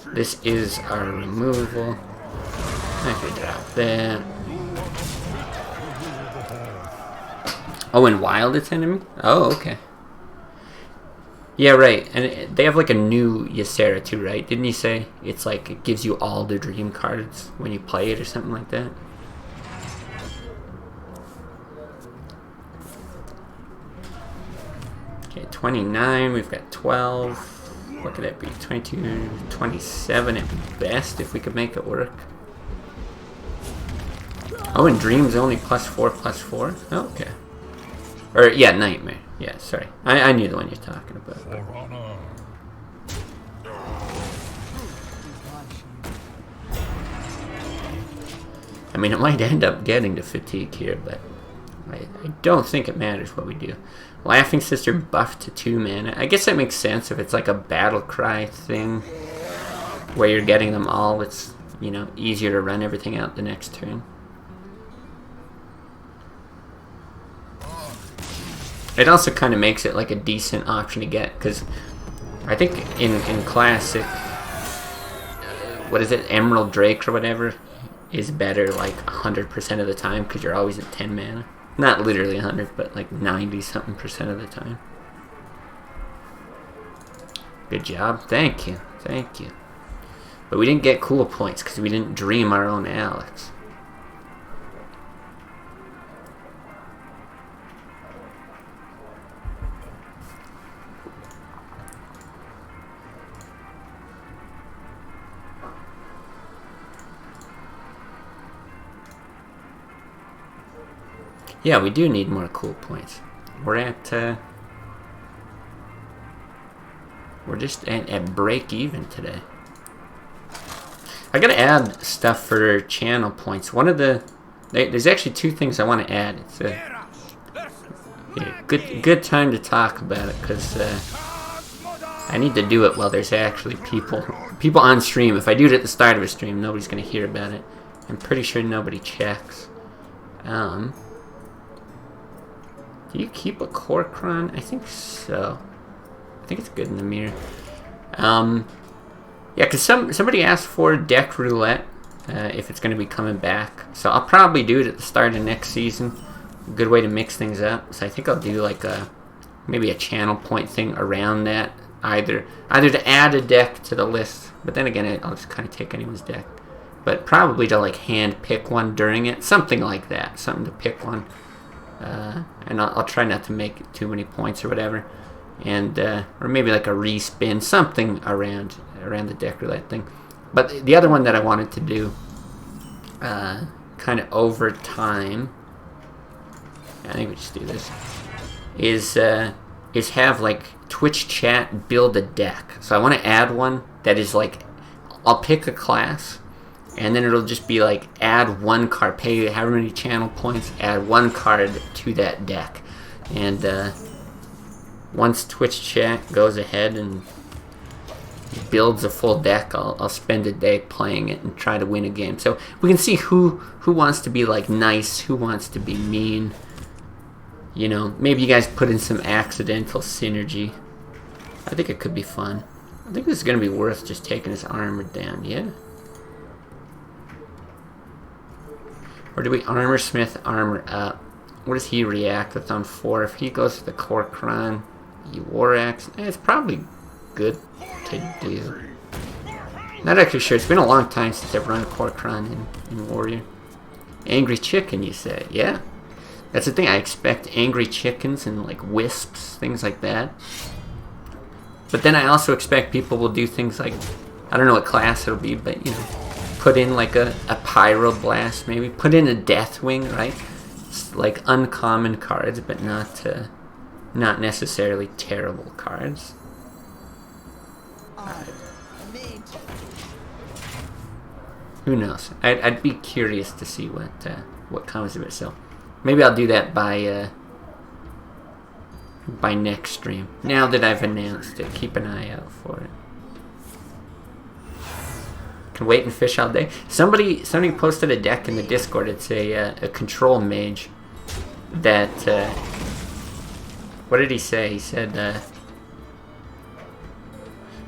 this is our removal. I could drop that. Oh, and wild its enemy? Oh, okay. Yeah, right. And they have like a new Ysera too, right? Didn't you say it's like it gives you all the dream cards when you play it or something like that? Okay, 29. We've got 12. What could that be? 22, 27 at best if we could make it work. Oh, and Dream's only +4/+4? Oh, okay. Or, yeah, Nightmare. Yeah, sorry. I knew the one you're talking about. For honor, I mean, it might end up getting to fatigue here, but I don't think it matters what we do. Laughing Sister buffed to 2 mana. I guess that makes sense if it's like a battle cry thing where you're getting them all. It's, you know, easier to run everything out the next turn. It also kind of makes it like a decent option to get, because I think in Classic, what is it, Emerald Drake or whatever, is better like 100% of the time because you're always at 10 mana. Not literally 100, but like 90-something% of the time. Good job. Thank you. Thank you. But we didn't get cool points because we didn't dream our own Alex. Yeah, we do need more cool points. We're at, we're just at break even today. I gotta add stuff for channel points. One of the, there's actually 2 things I want to add. It's a good time to talk about it, because I need to do it while there's actually people on stream. If I do it at the start of a stream, nobody's gonna hear about it. I'm pretty sure nobody checks. Do you keep a Corcoran? I think so. I think it's good in the mirror. Yeah, because somebody asked for deck roulette, if it's going to be coming back. So I'll probably do it at the start of next season. A good way to mix things up. So I think I'll do like maybe a channel point thing around that. Either to add a deck to the list, but then again, I'll just kind of take anyone's deck. But probably to like hand pick one during it. Something like that. Something to pick one. And I'll try not to make too many points or whatever, and or maybe like a respin, something around the deck roulette thing. But the other one that I wanted to do, kind of over time, I think we just do this, is have like Twitch chat build a deck. So I want to add one that is like, I'll pick a class, and then it'll just be like, add 1 card, pay however many channel points, add 1 card to that deck. And once Twitch chat goes ahead and builds a full deck, I'll spend a day playing it and try to win a game. So we can see who wants to be like nice, who wants to be mean. You know, maybe you guys put in some accidental synergy. I think it could be fun. I think this is going to be worth just taking his armor down, yeah? Or do we armor smith armor up? What does he react with on 4? If he goes to the Corcoran, you War Axe, it's probably good to do. Not actually sure. It's been a long time since I've run Corcoran in Warrior. Angry chicken, you say? Yeah. That's the thing. I expect angry chickens and like wisps, things like that. But then I also expect people will do things like, I don't know what class it'll be, but you know, put in like a Pyroblast maybe. Put in a Deathwing, right? It's like uncommon cards, but not necessarily terrible cards. Who knows? I'd be curious to see what comes of it. So maybe I'll do that by next stream. Now that I've announced it, keep an eye out for it. Can wait and fish all day. Somebody posted a deck in the Discord. It's a control mage that what did he say? He said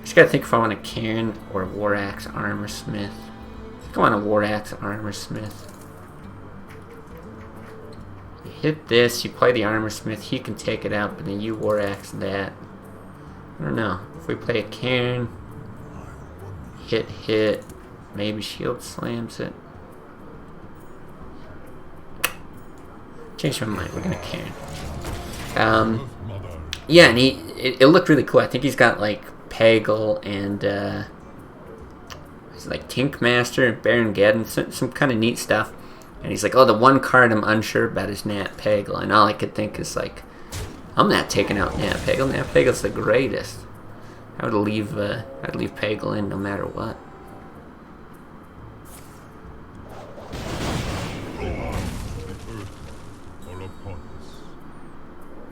just gotta think if I want a Cairn or a War Axe Armor Smith. I think I want a War Axe Armor Smith. You hit this, you play the Armor Smith, he can take it out, but then you War Axe that. I don't know. If we play a Cairn, hit, maybe Shield slams it. Change my mind, we're gonna Cairn. Yeah, and it looked really cool. I think he's got like Peggle and it's like Tinkmaster, Baron Geddon, some kind of neat stuff. And he's like, oh, the one card I'm unsure about is Nat Peggle. And all I could think is like, I'm not taking out Nat Peggle. Nat Peggle's the greatest. I'd leave Peggle in no matter what.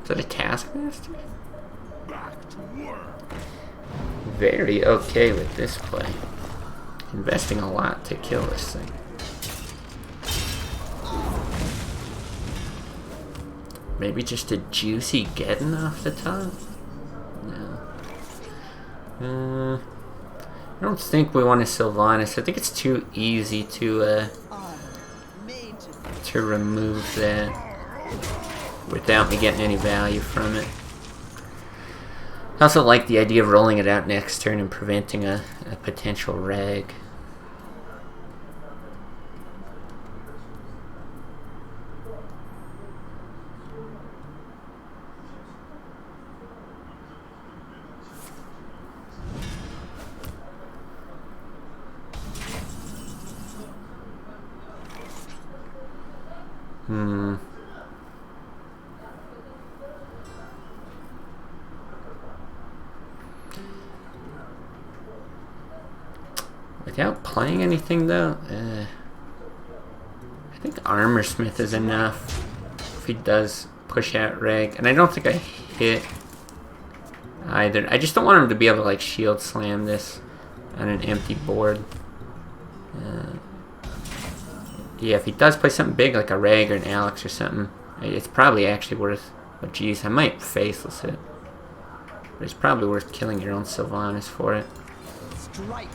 Is that a taskmaster? Back to work. Very okay with this play. Investing a lot to kill this thing. Maybe just a juicy getting off the top? No. I don't think we want a Sylvanas. I think it's too easy to remove that without me getting any value from it. I also like the idea of rolling it out next turn and preventing a potential rag. Without playing anything though, I think Armor Smith is enough if he does push out Reg. And I don't think I hit either. I just don't want him to be able to like shield slam this on an empty board. Yeah, if he does play something big like a Reg or an Alex or something, it's probably actually worth... Oh geez, I might faceless it. But it's probably worth killing your own Sylvanas for it. Strike.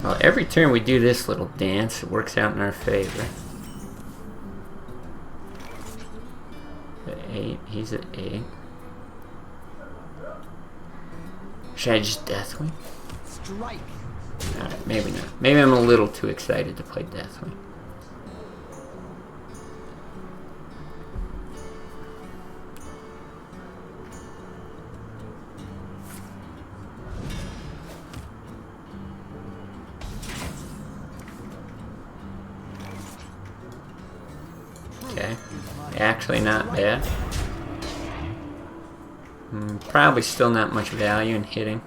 Well, every turn we do this little dance, it works out in our favor. At 8, he's at 8. Should I just Deathwing? Strike. Alright, maybe not. Maybe I'm a little too excited to play Deathwing. Okay, actually not bad. Probably still not much value in hitting.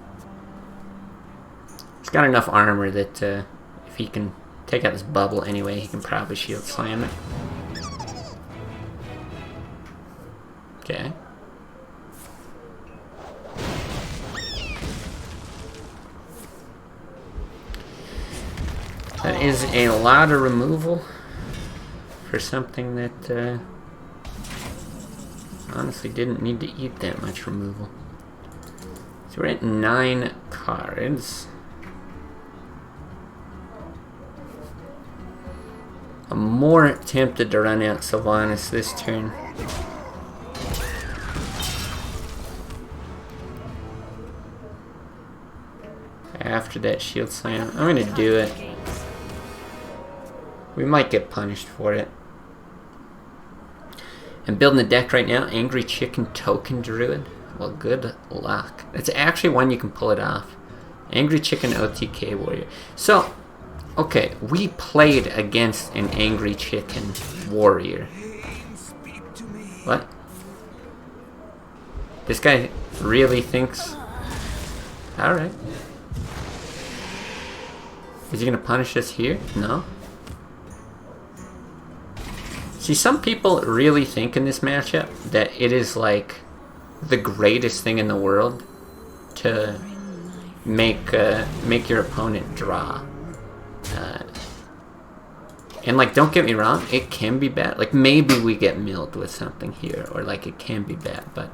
He's got enough armor that if he can take out this bubble anyway, he can probably shield slam it. Okay. That is a lot of removal for something that honestly didn't need to eat that much removal. So we're at 9 cards. I'm more tempted to run out Sylvanas this turn. After that shield slam, I'm gonna do it. We might get punished for it. I'm building a deck right now, Angry Chicken Token Druid. Well, good luck. It's actually one you can pull it off. Angry Chicken OTK Warrior. So, okay, we played against an Angry Chicken Warrior. What? This guy really thinks... Alright. Is he gonna punish us here? No? See, some people really think in this matchup that it is like the greatest thing in the world to make your opponent draw. And like, don't get me wrong, it can be bad. Like, maybe we get milled with something here, or like it can be bad, but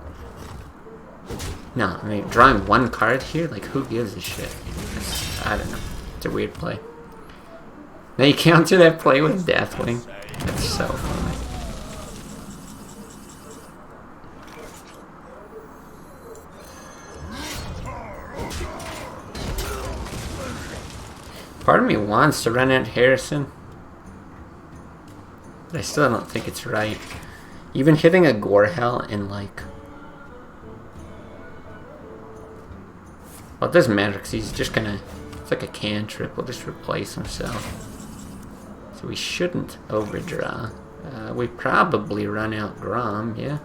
no, I mean, drawing one card here, like, who gives a shit? I don't know. It's a weird play. Now you counter that play with Deathwing. That's so funny. Part of me wants to run out Harrison, but I still don't think it's right. Even hitting a Gorehell and like... Well, it doesn't matter because he's just gonna... It's like a cantrip. We'll just replace himself. So we shouldn't overdraw. We probably run out Grom, yeah.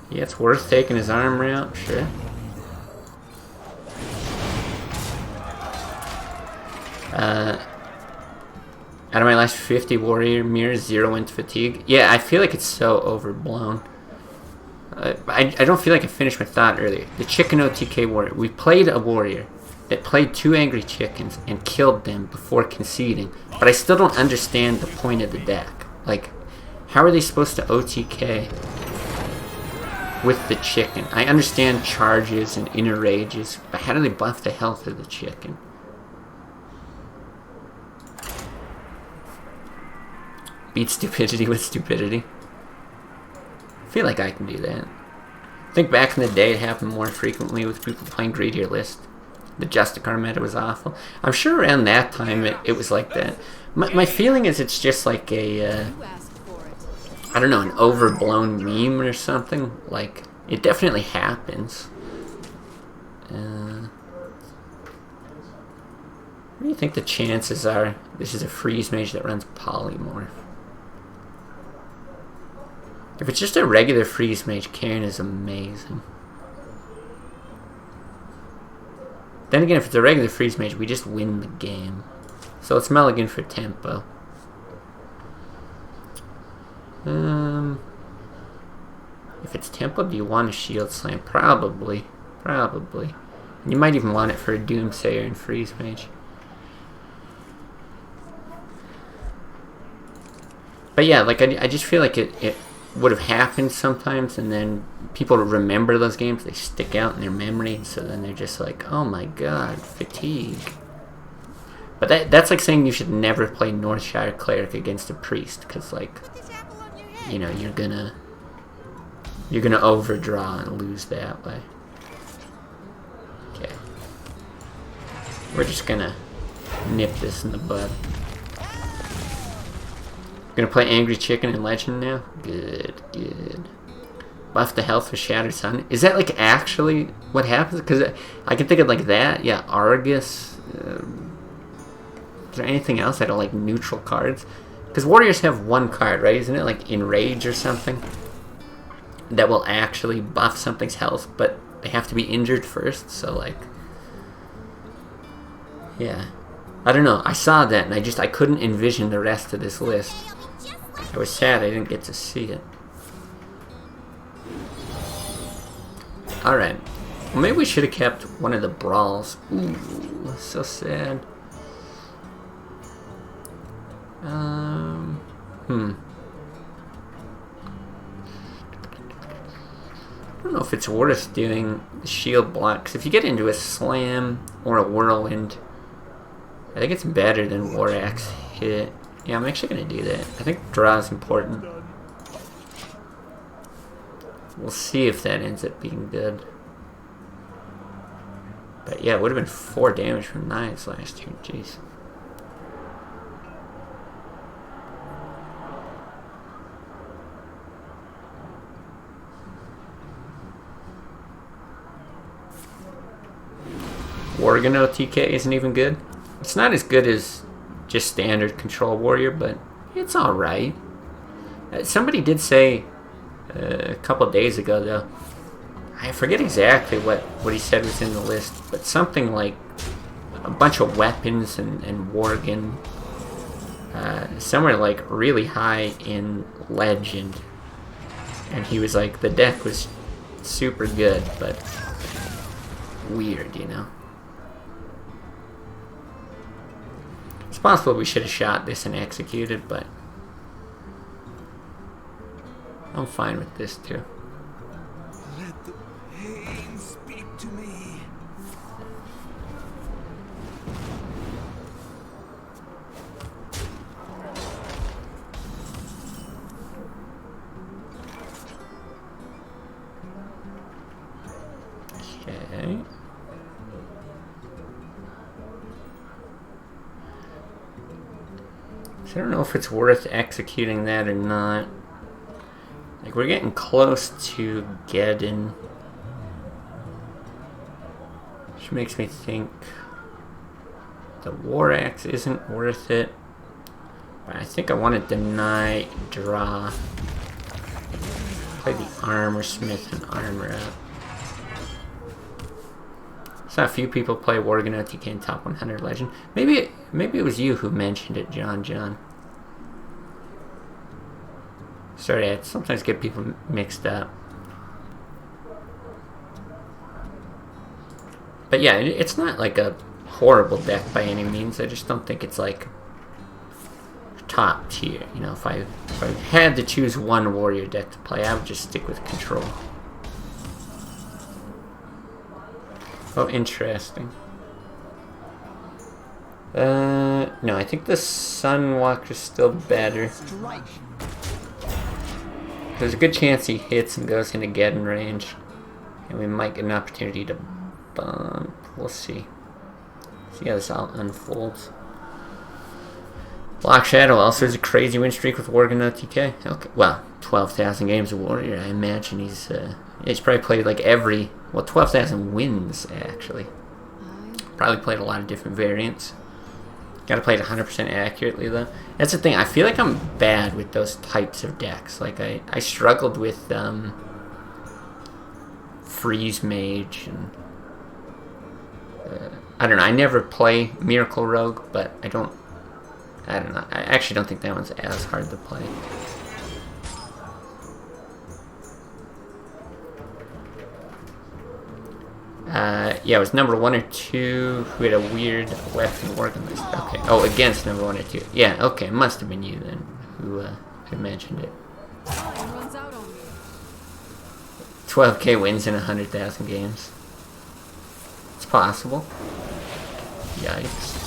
Yeah, it's worth taking his armor out, sure. Out of my last 50 warrior mirrors, 0 went fatigue. Yeah, I feel like it's so overblown. I don't feel like I finished my thought earlier. The chicken OTK warrior. We played a warrior that played 2 angry chickens and killed them before conceding. But I still don't understand the point of the deck. Like, how are they supposed to OTK with the chicken? I understand charges and inner rages, but how do they buff the health of the chicken? Beat stupidity with stupidity. I feel like I can do that. I think back in the day it happened more frequently with people playing greedier list. The Justicar meta was awful. I'm sure around that time it was like that. My feeling is it's just like a, I don't know, an overblown meme or something. Like, it definitely happens. What do you think the chances are this is a freeze mage that runs polymorph? If it's just a regular freeze mage, Karen is amazing. Then again, if it's a regular freeze mage, we just win the game. So let's mulligan for tempo. If it's tempo, do you want a shield slam? Probably. Probably. You might even want it for a doomsayer and freeze mage. But yeah, like I just feel like it would have happened sometimes, and then people remember those games, they stick out in their memory, and so then they're just like, oh my god, fatigue. But that's like saying you should never play Northshire Cleric against a priest, because like, you know, you're gonna overdraw and lose that way. Okay. We're just gonna nip this in the bud. Gonna play Angry Chicken in Legend now? Good, good. Buff the health with Shattered Sun. Is that like actually what happens? Because I can think of like that. Yeah, Argus. Is there anything else that are like neutral cards? Because warriors have one card, right? Isn't it like Enrage or something? That will actually buff something's health, but they have to be injured first, so like... Yeah. I don't know. I saw that and I couldn't envision the rest of this list. I was sad I didn't get to see it. Alright. Well, maybe we should have kept one of the brawls. Ooh, so sad. I don't know if it's worth doing the shield block, because if you get into a slam or a whirlwind, I think it's better than War Axe hit. Yeah, I'm actually going to do that. I think draw is important. We'll see if that ends up being good. But yeah, it would have been 4 damage from knives last turn. Jeez. Worgen OTK isn't even good. It's not as good as just standard control warrior, but it's alright. Somebody did say a couple days ago, though, I forget exactly what he said was in the list, but something like a bunch of weapons and Worgen, somewhere like really high in Legend, and he was like, the deck was super good, but weird, you know. It's possible we should have shot this and executed, but I'm fine with this too. Let the pain speak to me. Okay. I don't know if it's worth executing that or not. Like, we're getting close to Geddon. Which makes me think the War Axe isn't worth it. But I think I want to deny draw. Play the Armor Smith and armor up. saw a few people play Worgen OTK in top 100 legend. Maybe it was you who mentioned it, John. Sorry, I sometimes get people mixed up. But yeah, it's not like a horrible deck by any means. I just don't think it's like top tier. You know, if I had to choose one warrior deck to play, I would just stick with control. Oh, interesting. No, I think the Sunwalker's still better. Strike. There's a good chance he hits and goes into Geddon range. And we might get an opportunity to bump. We'll see. See how this all unfolds. LOKShadow also has a crazy win streak with Worgen OTK. Okay, well, 12,000 games of Warrior. I imagine he's probably played like 12,000 wins actually. Probably played a lot of different variants. Gotta play it 100% accurately though. That's the thing, I feel like I'm bad with those types of decks. Like I struggled with Freeze Mage and I don't know, I never play Miracle Rogue, but I don't know. I actually don't think that one's as hard to play. Yeah, it was number 1 or 2 who had a weird weapon organized. Okay. Oh, against number 1 or 2. Yeah, okay. Must have been you then who mentioned it. 12k wins in 100,000 games. It's possible. Yikes.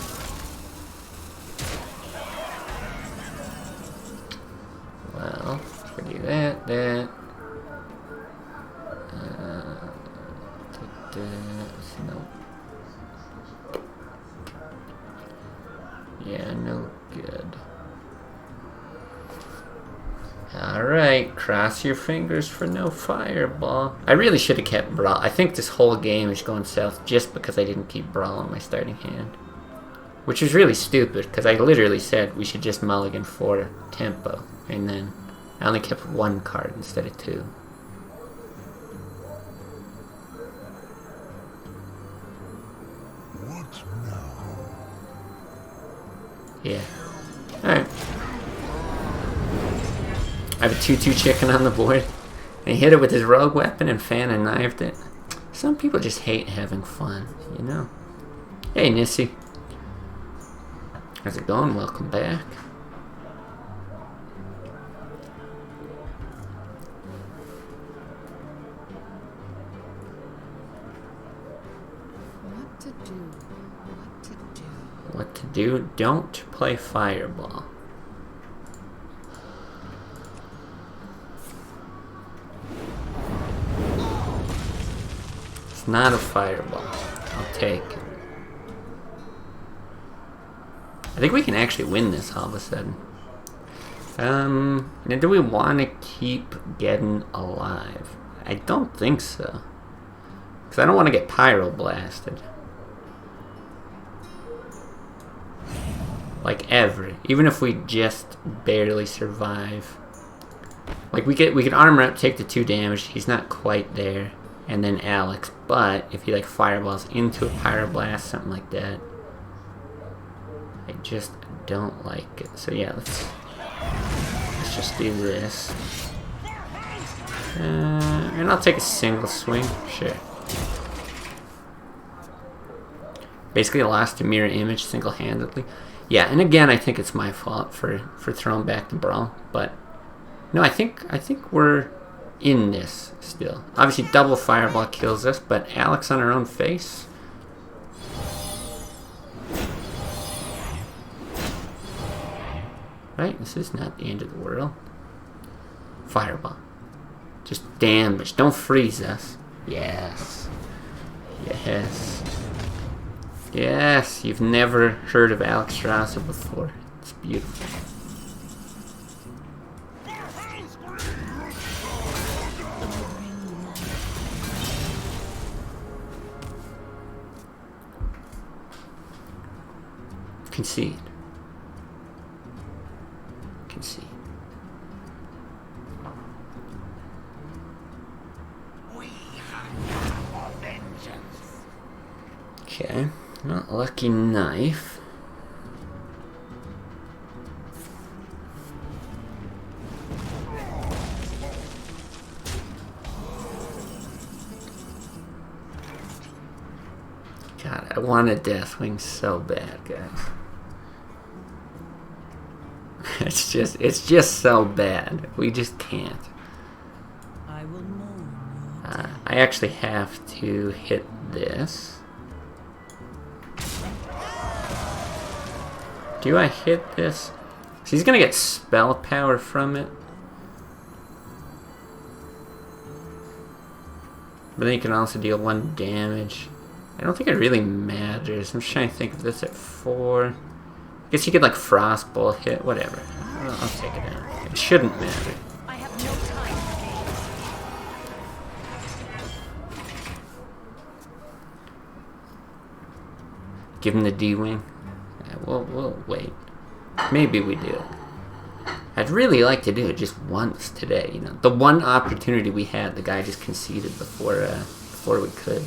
Well, we do that. No. Yeah, no good. Alright, cross your fingers for no fireball. I really should have kept Brawl. I think this whole game is going south just because I didn't keep Brawl in my starting hand. Which is really stupid, because I literally said we should just mulligan for tempo. And then I only kept 1 card instead of 2. Yeah. Alright. I have a 2/2 chicken on the board. And he hit it with his rogue weapon and fan and knifed it. Some people just hate having fun, you know. Hey, Nissy. How's it going? Welcome back. What to do? Don't play Fireball. It's not a Fireball. I'll take it. I think we can actually win this all of a sudden. Now do we want to keep Geddon alive? I don't think so. Because I don't want to get Pyro Blasted. Like ever. Even if we just barely survive. Like we could armor up, take the 2 damage, he's not quite there. And then Alex, but if he like fireballs into a Pyroblast, something like that. I just don't like it. So yeah, let's just do this. And I'll take a single swing, sure. Basically I lost a mirror image single-handedly. Yeah, and again, I think it's my fault for throwing back the Brawl, but no, I think we're in this still. Obviously, double Fireball kills us, but Alex on her own face. Right, this is not the end of the world. Fireball, just damage. Don't freeze us. Yes, yes. Yes, you've never heard of LOKShadow before. It's beautiful. Concede. Concede. Okay, not lucky knife. God, I want a Deathwing so bad, guys. It's just so bad. We just can't. I will mourn. I actually have to hit this. Do I hit this? So he's gonna get spell power from it. But then you can also deal 1 damage. I don't think it really matters. I'm just trying to think of this at 4. I guess you could like Frostbolt hit, whatever. I'll take it out. It shouldn't matter. I have no time for games. Give him the D-Wing. Yeah, we'll wait. Maybe we do. I'd really like to do it just once today, you know. The one opportunity we had, the guy just conceded before we could.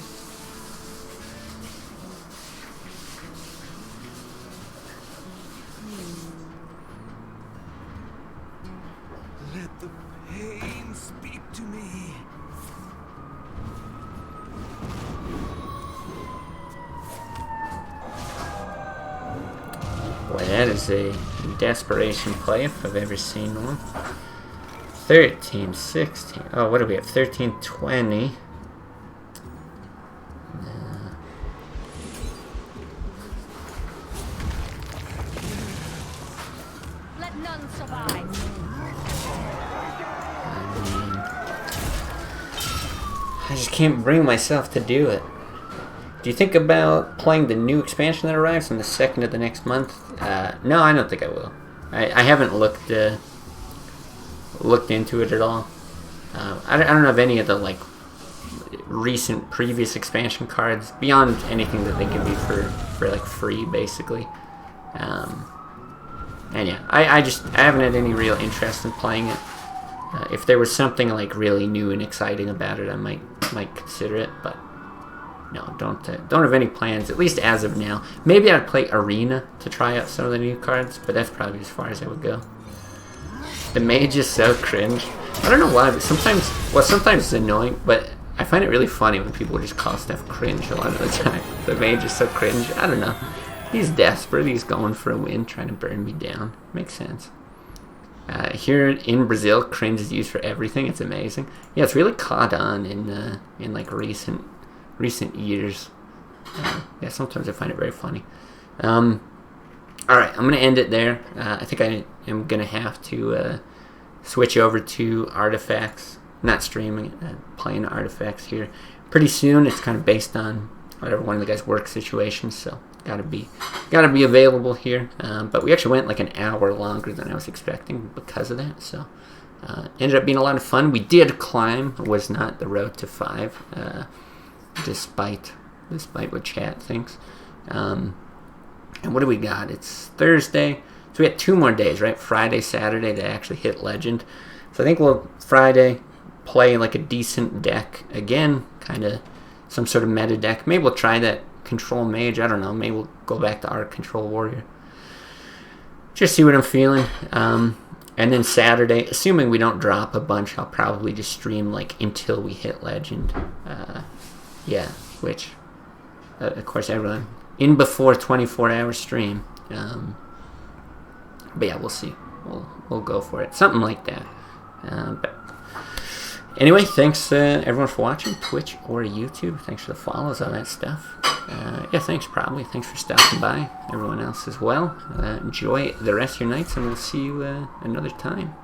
Let the pain speak to me. Boy, that is a desperation play if I've ever seen one. 13, 16. Oh, what do we have? 13, 20. Let none survive. I just can't bring myself to do it. Do you think about playing the new expansion that arrives on the 2nd of the next month? No, I don't think I will. I haven't looked into it at all. I don't have any of the like recent previous expansion cards beyond anything that they give you for like free, basically. And yeah, I haven't had any real interest in playing it. If there was something like really new and exciting about it, I might consider it, but no, don't have any plans, at least as of now. Maybe I'd play Arena to try out some of the new cards, but that's probably as far as I would go. The mage is so cringe. I don't know why, but sometimes it's annoying, but I find it really funny when people just call stuff cringe a lot of the time. The mage is so cringe. I don't know. He's desperate. He's going for a win, trying to burn me down. Makes sense. Here in Brazil, cringe is used for everything. It's amazing. Yeah, it's really caught on in like recent years. Yeah, sometimes I find it very funny. Alright, I'm going to end it there. I think I am going to have to switch over to Artifacts. Not streaming it, playing Artifacts here pretty soon. It's kind of based on whatever one of the guys' work situations, so gotta be available here. But we actually went like an hour longer than I was expecting because of that, so ended up being a lot of fun. We did climb, was not the road to 5, despite what chat thinks. And what do we got? It's Thursday, so we had 2 more days, right? Friday, Saturday to actually hit Legend. So I think we'll Friday play like a decent deck again, kind of some sort of meta deck. Maybe we'll try that Control Mage. I don't know. Maybe we'll go back to our Control Warrior. Just see what I'm feeling. And then Saturday, assuming we don't drop a bunch, I'll probably just stream like until we hit Legend. Yeah, which of course everyone in before 24-hour stream. But yeah, we'll see. We'll go for it. Something like that. But anyway, thanks everyone for watching, Twitch or YouTube. Thanks for the follows, all that stuff. Yeah, thanks probably. Thanks for stopping by. Everyone else as well. Enjoy the rest of your nights, and we'll see you another time.